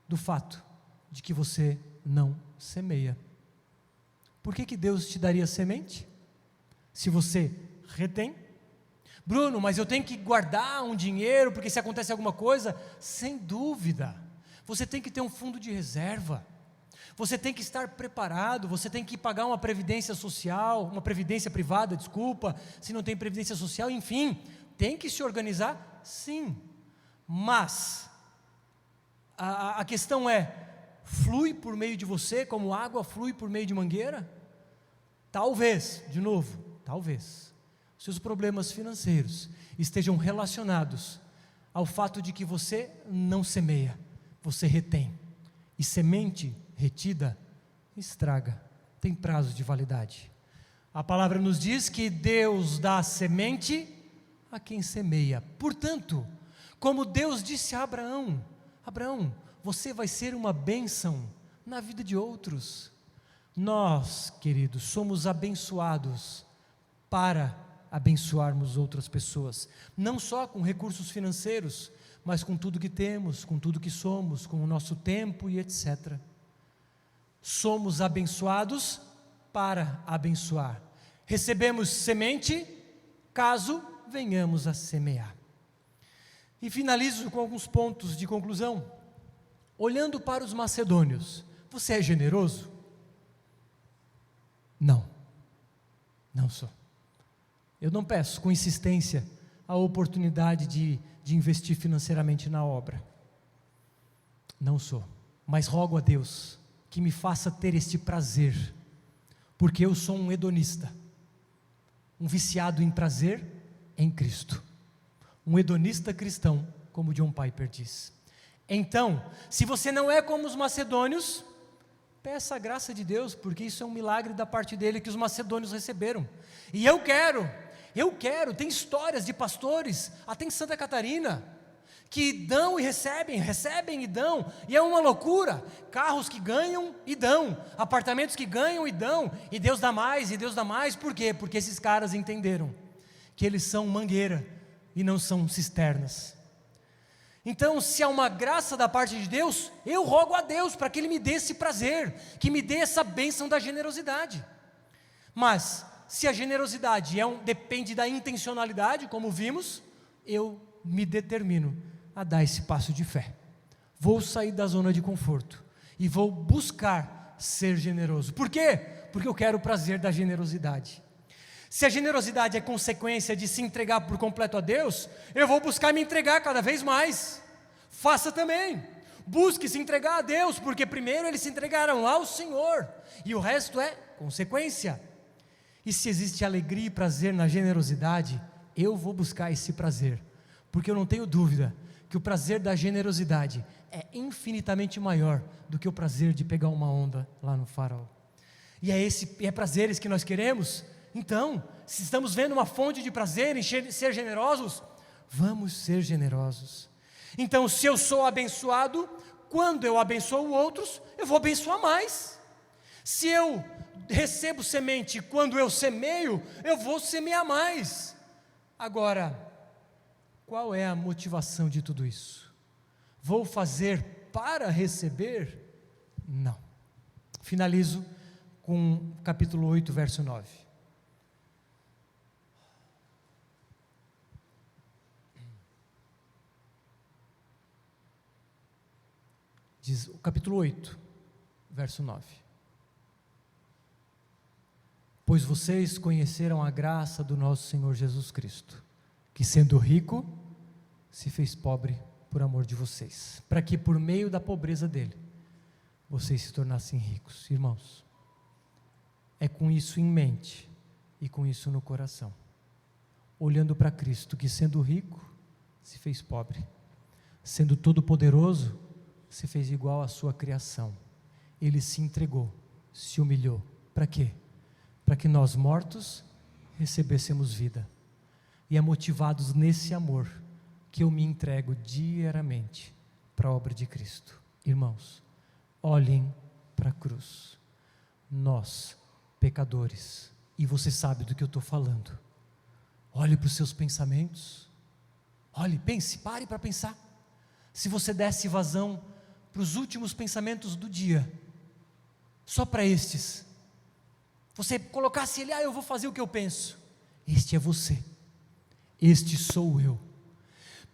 do fato de que você não semeia. Por que Deus te daria semente? Se você retém? Bruno, mas eu tenho que guardar um dinheiro porque se acontece alguma coisa? Sem dúvida, você tem que ter um fundo de reserva. Você tem que estar preparado, você tem que pagar uma previdência social, uma previdência privada, desculpa, se não tem previdência social, enfim, tem que se organizar, sim. Mas, a questão é, flui por meio de você, como água flui por meio de mangueira? Talvez, de novo, talvez, seus problemas financeiros estejam relacionados ao fato de que você não semeia, você retém, e semente retida, estraga, tem prazo de validade. A palavra nos diz que Deus dá semente a quem semeia. Portanto, como Deus disse a Abraão, Abraão, você vai ser uma bênção na vida de outros. Nós, queridos, somos abençoados para abençoarmos outras pessoas, não só com recursos financeiros, mas com tudo que temos, com tudo que somos, com o nosso tempo e etc. Somos abençoados para abençoar. Recebemos semente, caso venhamos a semear. E finalizo com alguns pontos de conclusão. Olhando para os macedônios, você é generoso? Não sou. Eu não peço com insistência a oportunidade de investir financeiramente na obra. Não sou, mas rogo a Deus que me faça ter este prazer, porque eu sou um hedonista, um viciado em prazer em Cristo, um hedonista cristão, como John Piper diz. Então, se você não é como os macedônios, peça a graça de Deus, porque isso é um milagre da parte dele que os macedônios receberam. E eu quero, tem histórias de pastores, até em Santa Catarina, que dão e recebem e dão, e é uma loucura, carros que ganham e dão, apartamentos que ganham e dão, e Deus dá mais, por quê? Porque esses caras entenderam que eles são mangueira e não são cisternas. Então, se há uma graça da parte de Deus, eu rogo a Deus para que Ele me dê esse prazer, que me dê essa bênção da generosidade. Mas, se a generosidade depende da intencionalidade, como vimos, eu me determino a dar esse passo de fé. Vou sair da zona de conforto e vou buscar ser generoso. Por quê? Porque eu quero o prazer da generosidade. Se a generosidade é consequência de se entregar por completo a Deus, eu vou buscar me entregar cada vez mais. Faça também. Busque se entregar a Deus, porque primeiro eles se entregaram ao Senhor, e o resto é consequência. E se existe alegria e prazer na generosidade, eu vou buscar esse prazer, porque eu não tenho dúvida que o prazer da generosidade é infinitamente maior do que o prazer de pegar uma onda lá no farol. E é prazeres que nós queremos. Então, se estamos vendo uma fonte de prazer em ser generosos, vamos ser generosos. Então, se eu sou abençoado, quando eu abençoo outros, eu vou abençoar mais. Se eu recebo semente, quando eu semeio, eu vou semear mais. Agora, qual é a motivação de tudo isso? Vou fazer para receber? Não. Finalizo com capítulo 8, verso 9. Diz o capítulo 8, verso 9. Pois vocês conheceram a graça do nosso Senhor Jesus Cristo, que sendo rico, se fez pobre por amor de vocês, para que por meio da pobreza dele, vocês se tornassem ricos. Irmãos, é com isso em mente e com isso no coração, olhando para Cristo, que sendo rico, se fez pobre, sendo todo poderoso, se fez igual à sua criação. Ele se entregou, se humilhou. Para quê? Para que nós mortos recebêssemos vida. E é motivados nesse amor que eu me entrego diariamente para a obra de Cristo. Irmãos, olhem para a cruz. Nós, pecadores, e você sabe do que eu estou falando. Olhe para os seus pensamentos. Olhe, pense, pare para pensar. Se você desse vazão para os últimos pensamentos do dia, só para estes, você colocasse ele, eu vou fazer o que eu penso. Este é você, este sou eu.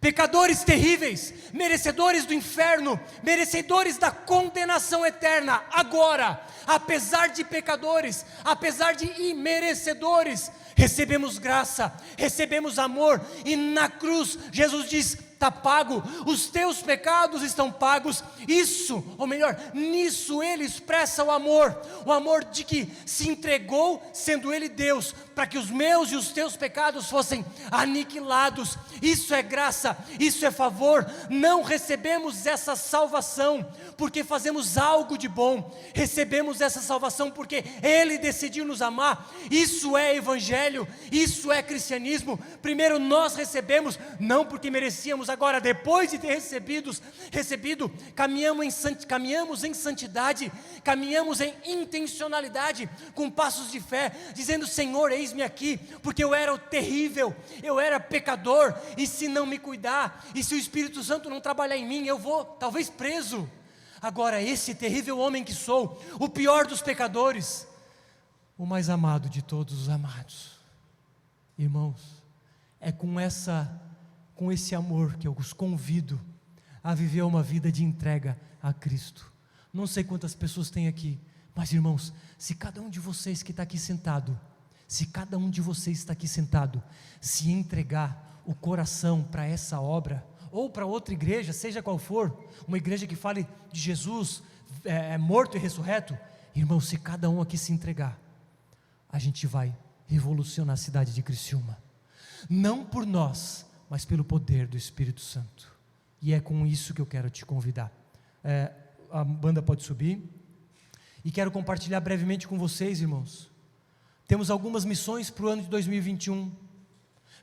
Pecadores terríveis, merecedores do inferno, merecedores da condenação eterna, agora, apesar de pecadores, apesar de imerecedores, recebemos graça, recebemos amor, e na cruz, Jesus diz, está pago, os teus pecados estão pagos. Isso, ou melhor, nisso ele expressa o amor de que se entregou, sendo ele Deus, para que os meus e os teus pecados fossem aniquilados. Isso é graça, isso é favor. Não recebemos essa salvação porque fazemos algo de bom, recebemos essa salvação porque ele decidiu nos amar. Isso é evangelho, isso é cristianismo. Primeiro nós recebemos, não porque merecíamos, agora depois de ter recebido, caminhamos em santidade, caminhamos em intencionalidade, com passos de fé, dizendo, Senhor, eis-me aqui, porque eu era o terrível, eu era pecador, e se não me cuidar, e se o Espírito Santo não trabalhar em mim, eu vou talvez preso. Agora esse terrível homem que sou, o pior dos pecadores, o mais amado de todos os amados. Irmãos, é com esse amor que eu os convido a viver uma vida de entrega a Cristo. Não sei quantas pessoas tem aqui, mas irmãos, se cada um de vocês que está aqui sentado, se entregar o coração para essa obra, ou para outra igreja, seja qual for, uma igreja que fale de Jesus morto e ressurreto, irmãos, se cada um aqui se entregar, a gente vai revolucionar a cidade de Criciúma, não por nós, mas pelo poder do Espírito Santo. E é com isso que eu quero te convidar. A banda pode subir, e quero compartilhar brevemente com vocês, irmãos. Temos algumas missões para o ano de 2021.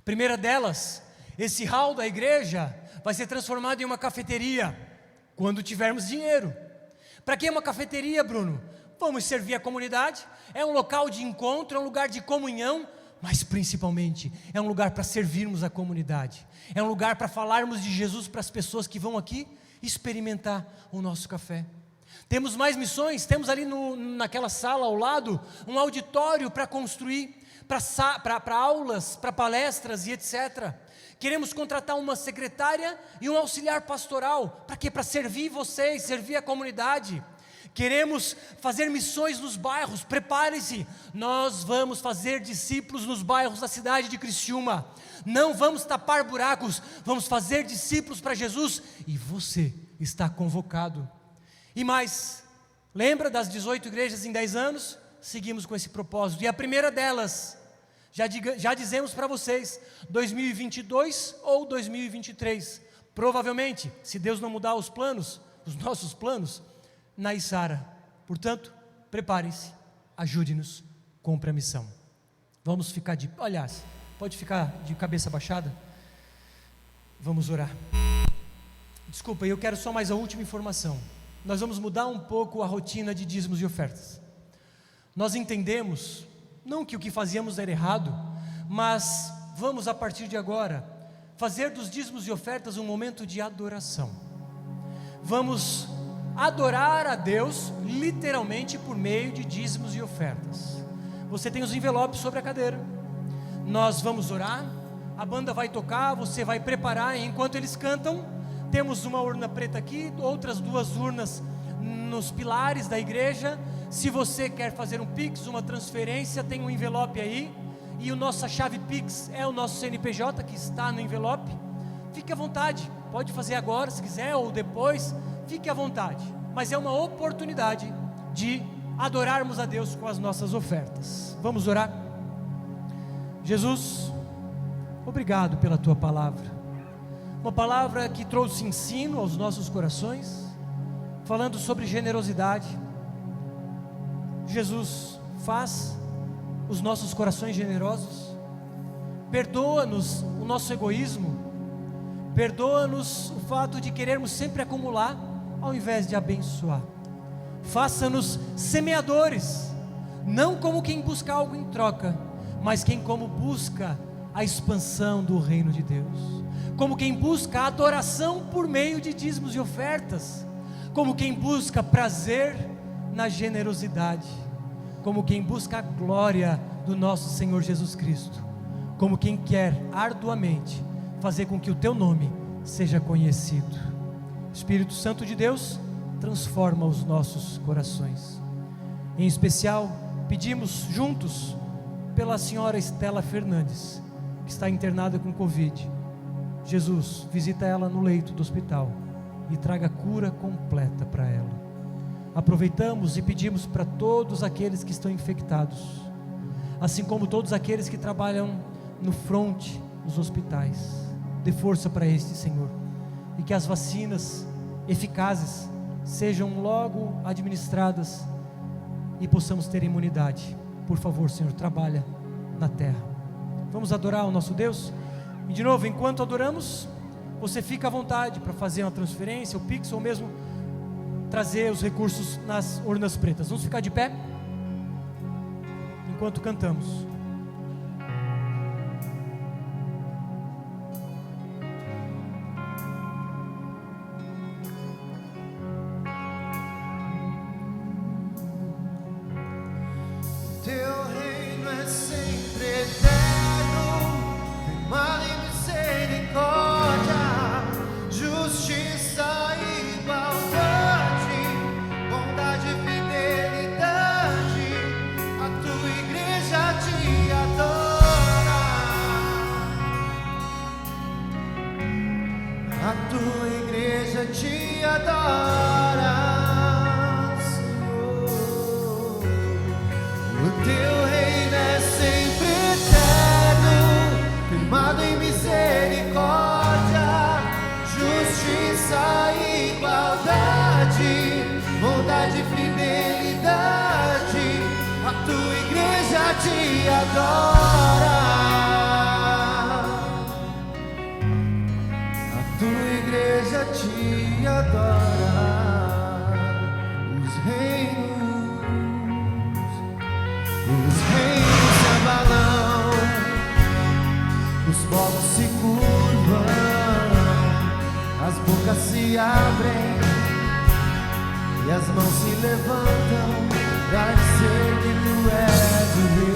Primeira delas, esse hall da igreja vai ser transformado em uma cafeteria, quando tivermos dinheiro. Para que uma cafeteria, Bruno? Vamos servir a comunidade, é um local de encontro, é um lugar de comunhão, mas principalmente é um lugar para servirmos a comunidade, é um lugar para falarmos de Jesus para as pessoas que vão aqui experimentar o nosso café. Temos mais missões, temos ali naquela sala ao lado, um auditório para construir, para aulas, para palestras e etc. Queremos contratar uma secretária e um auxiliar pastoral. Para quê? Para servir vocês, servir a comunidade. Queremos fazer missões nos bairros. Prepare-se, nós vamos fazer discípulos nos bairros da cidade de Criciúma. Não vamos tapar buracos, vamos fazer discípulos para Jesus. E você está convocado. E mais, lembra das 18 igrejas em 10 anos? Seguimos com esse propósito. E a primeira delas, já dizemos para vocês, 2022 ou 2023. Provavelmente, se Deus não mudar os planos, os nossos planos, na Içara. Portanto, preparem-se, ajude-nos, cumpra a missão. Vamos ficar aliás, pode ficar de cabeça baixada? Vamos orar. Desculpa, eu quero só mais a última informação. Nós vamos mudar um pouco a rotina de dízimos e ofertas. Nós entendemos, não que o que fazíamos era errado, mas vamos a partir de agora, fazer dos dízimos e ofertas um momento de adoração. Vamos adorar a Deus, literalmente por meio de dízimos e ofertas. Você tem os envelopes sobre a cadeira. Nós vamos orar, a banda vai tocar, você vai preparar, enquanto eles cantam, temos uma urna preta aqui, outras 2 urnas nos pilares da igreja. Se você quer fazer um Pix, uma transferência, tem um envelope aí, e a nossa chave Pix é o nosso CNPJ que está no envelope. Fique à vontade, pode fazer agora se quiser, ou depois, fique à vontade, mas é uma oportunidade de adorarmos a Deus com as nossas ofertas. Vamos orar? Jesus, obrigado pela Tua palavra, uma palavra que trouxe ensino aos nossos corações, falando sobre generosidade. Jesus, faz os nossos corações generosos, perdoa-nos o nosso egoísmo, perdoa-nos o fato de querermos sempre acumular, ao invés de abençoar. Faça-nos semeadores, não como quem busca algo em troca, mas quem como busca a expansão do reino de Deus, como quem busca a adoração por meio de dízimos e ofertas, como quem busca prazer na generosidade, como quem busca a glória do nosso Senhor Jesus Cristo, como quem quer arduamente fazer com que o Teu nome seja conhecido. Espírito Santo de Deus, transforma os nossos corações. Em especial, pedimos juntos pela senhora Estela Fernandes, que está internada com Covid. Jesus, visita ela no leito do hospital e traga cura completa para ela. Aproveitamos e pedimos para todos aqueles que estão infectados, assim como todos aqueles que trabalham no fronte dos hospitais. Dê força para este, Senhor, e que as vacinas eficazes sejam logo administradas e possamos ter imunidade. Por favor, Senhor, trabalha na terra. Vamos adorar o nosso Deus? E de novo, enquanto adoramos, você fica à vontade para fazer uma transferência, o Pix, ou mesmo trazer os recursos nas urnas pretas. Vamos ficar de pé enquanto cantamos. Teu reino é sempre eterno, firmado em misericórdia, justiça e igualdade, bondade e fidelidade. A tua igreja te adora, a tua igreja te adora. O teu reino é sempre eterno, firmado em misericórdia, justiça e igualdade, bondade e fidelidade. A tua igreja te adora, a tua igreja te adora. Os reinos se abalam, os povos se curvam, as bocas se abrem e as mãos se levantam para dizer que tu és o rei.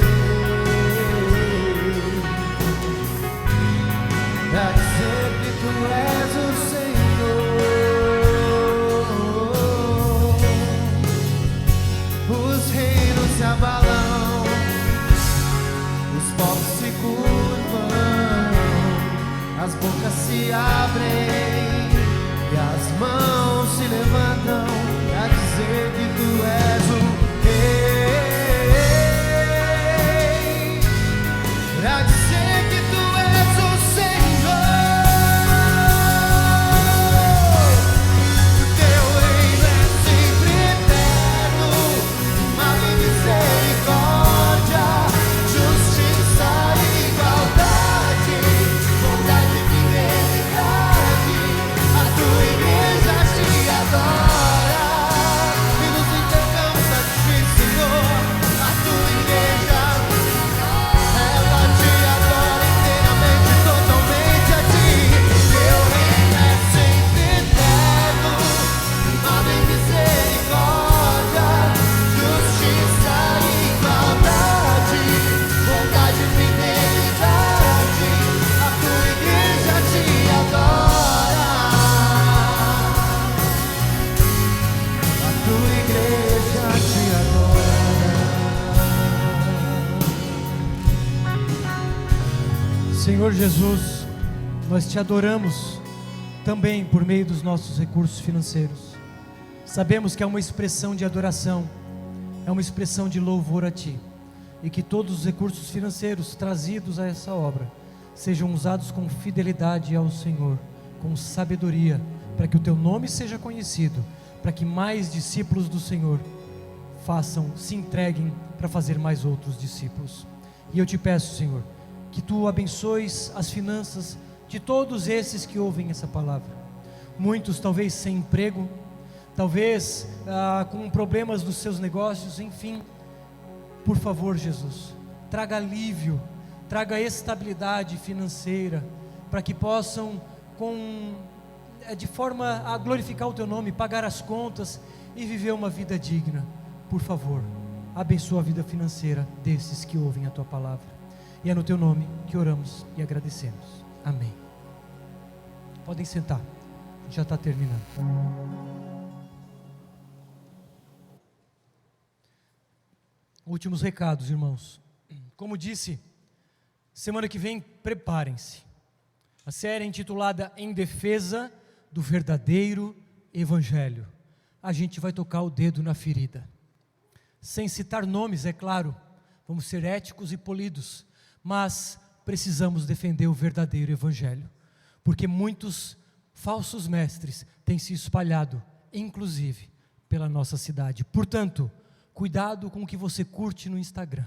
Senhor Jesus, nós te adoramos também por meio dos nossos recursos financeiros. Sabemos que é uma expressão de adoração, é uma expressão de louvor a Ti, e que todos os recursos financeiros trazidos a essa obra sejam usados com fidelidade ao Senhor, com sabedoria, para que o Teu nome seja conhecido, para que mais discípulos do Senhor se entreguem para fazer mais outros discípulos. E eu te peço, Senhor, que Tu abençoes as finanças de todos esses que ouvem essa palavra. Muitos talvez sem emprego, talvez com problemas nos seus negócios, enfim. Por favor, Jesus, traga alívio, traga estabilidade financeira, para que possam, de forma a glorificar o Teu nome, pagar as contas e viver uma vida digna. Por favor, abençoa a vida financeira desses que ouvem a Tua palavra. E é no Teu nome que oramos e agradecemos. Amém. Podem sentar, já está terminando. Últimos recados, irmãos. Como disse, semana que vem preparem-se. A série é intitulada Em Defesa do Verdadeiro Evangelho. A gente vai tocar o dedo na ferida. Sem citar nomes, é claro, vamos ser éticos e polidos, mas precisamos defender o verdadeiro Evangelho, porque muitos falsos mestres têm se espalhado, inclusive pela nossa cidade. Portanto, cuidado com o que você curte no Instagram.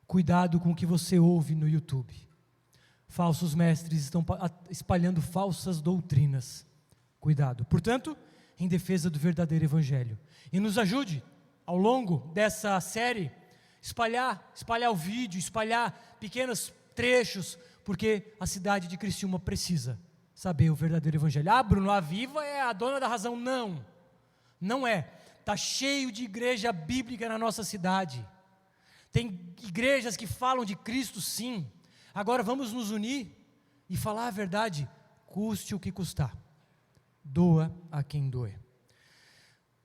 Cuidado com o que você ouve no YouTube. Falsos mestres estão espalhando falsas doutrinas. Cuidado. Portanto, em defesa do verdadeiro Evangelho. E nos ajude, ao longo dessa série, espalhar o vídeo, espalhar pequenos trechos, porque a cidade de Criciúma precisa saber o verdadeiro Evangelho. Bruno, a Viva é a dona da razão. Não, não é. Está cheio de igreja bíblica na nossa cidade. Tem igrejas que falam de Cristo, sim. Agora vamos nos unir e falar a verdade, custe o que custar. Doa a quem doer.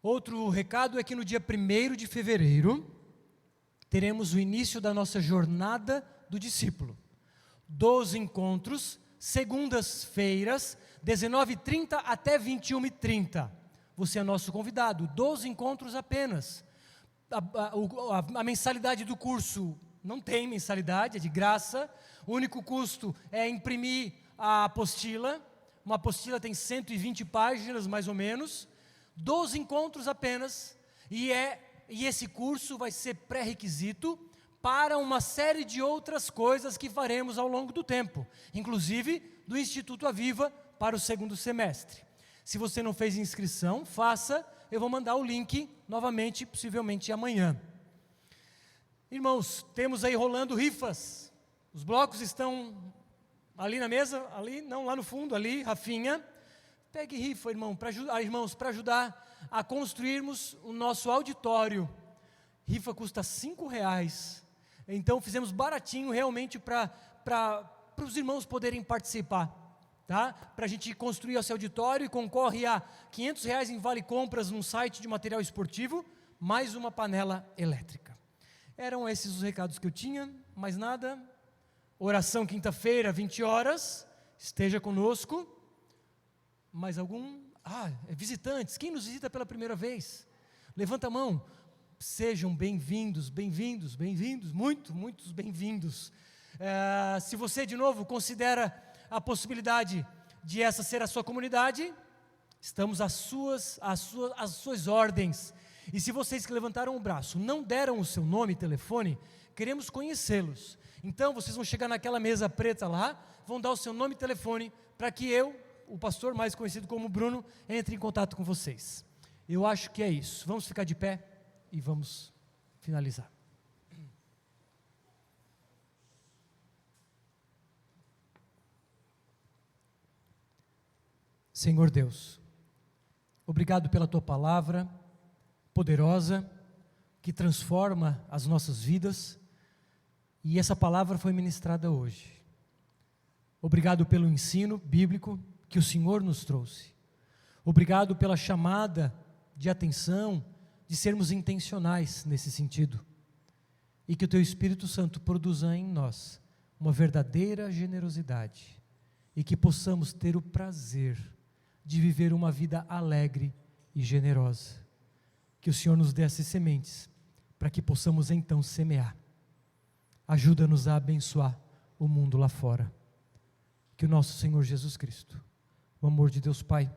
Outro recado é que no dia 1º de fevereiro, teremos o início da nossa jornada do discípulo. 12 encontros, segundas-feiras, 19h30 até 21h30. Você é nosso convidado, 12 encontros apenas. A mensalidade do curso não tem mensalidade, é de graça. O único custo é imprimir a apostila. Uma apostila tem 120 páginas, mais ou menos. 12 encontros apenas. E esse curso vai ser pré-requisito para uma série de outras coisas que faremos ao longo do tempo, inclusive do Instituto Aviva para o 2º semestre. Se você não fez inscrição, faça, eu vou mandar o link novamente, possivelmente amanhã. Irmãos, temos aí rolando rifas, os blocos estão ali na mesa, ali, não, lá no fundo, ali, Rafinha. Pegue rifa, irmãos, para ajudar a construirmos o nosso auditório. Rifa custa R$5, então fizemos baratinho realmente para os irmãos poderem participar. Tá? Para a gente construir esse auditório, e concorre a R$500 em vale compras num site de material esportivo, mais uma panela elétrica. Eram esses os recados que eu tinha, mais nada. Oração quinta-feira, 20 horas, esteja conosco. Mais algum? Visitantes, quem nos visita pela primeira vez? Levanta a mão. Sejam bem-vindos, muitos bem-vindos. Se você, de novo, considera a possibilidade de essa ser a sua comunidade, estamos às suas ordens. E se vocês que levantaram o braço não deram o seu nome e telefone, queremos conhecê-los. Então vocês vão chegar naquela mesa preta lá, vão dar o seu nome e telefone para que eu, o pastor mais conhecido como Bruno, entre em contato com vocês. Eu acho que é isso. Vamos ficar de pé e vamos finalizar. Senhor Deus, obrigado pela Tua palavra poderosa, que transforma as nossas vidas, e essa palavra foi ministrada hoje. Obrigado pelo ensino bíblico que o Senhor nos trouxe. Obrigado pela chamada de atenção, de sermos intencionais nesse sentido, e que o Teu Espírito Santo produza em nós uma verdadeira generosidade e que possamos ter o prazer de viver uma vida alegre e generosa. Que o Senhor nos dê essas sementes para que possamos então semear. Ajuda-nos a abençoar o mundo lá fora. Que o nosso Senhor Jesus Cristo, o amor de Deus Pai,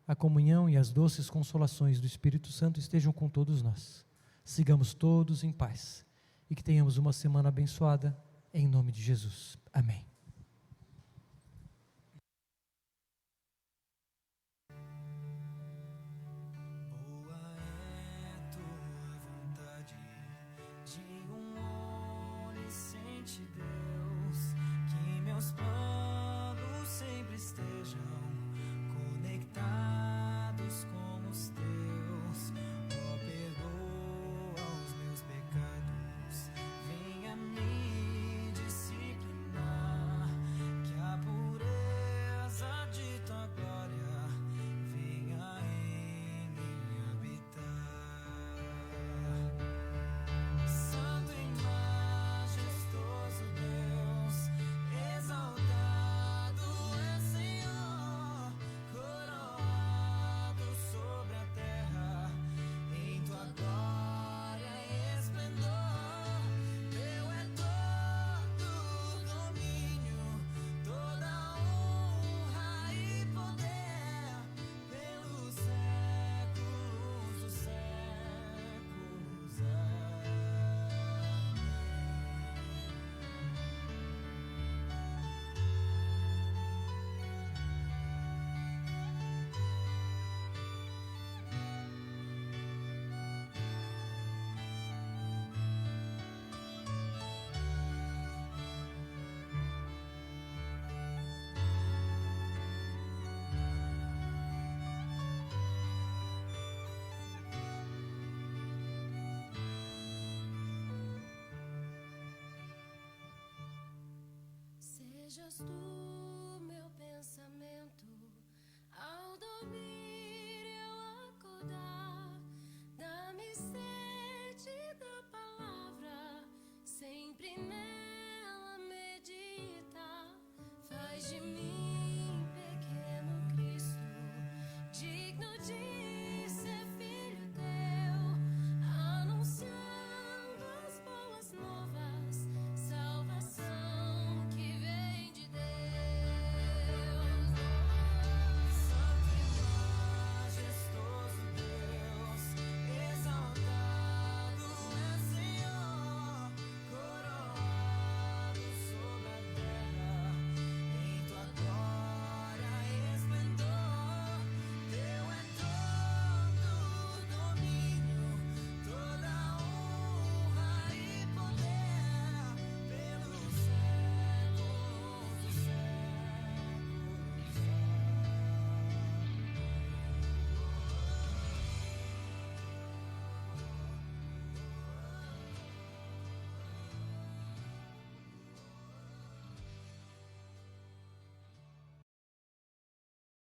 a comunhão e as doces consolações do Espírito Santo estejam com todos nós. Sigamos todos em paz e que tenhamos uma semana abençoada, em nome de Jesus. Amém. Boa é tua vontade, de onisciente Deus, que meus planos sempre estejam conectados com os teus. Ó, perdoa os meus pecados, venha me disciplinar, que a pureza de tua glória venha em mim habitar. Santo e majestoso Deus, exaltado é Senhor, coroado sobre a terra, em tua glória e esplendor. Teu é todo o domínio, toda honra e poder, pelos séculos dos séculos. Amém. Sejas tu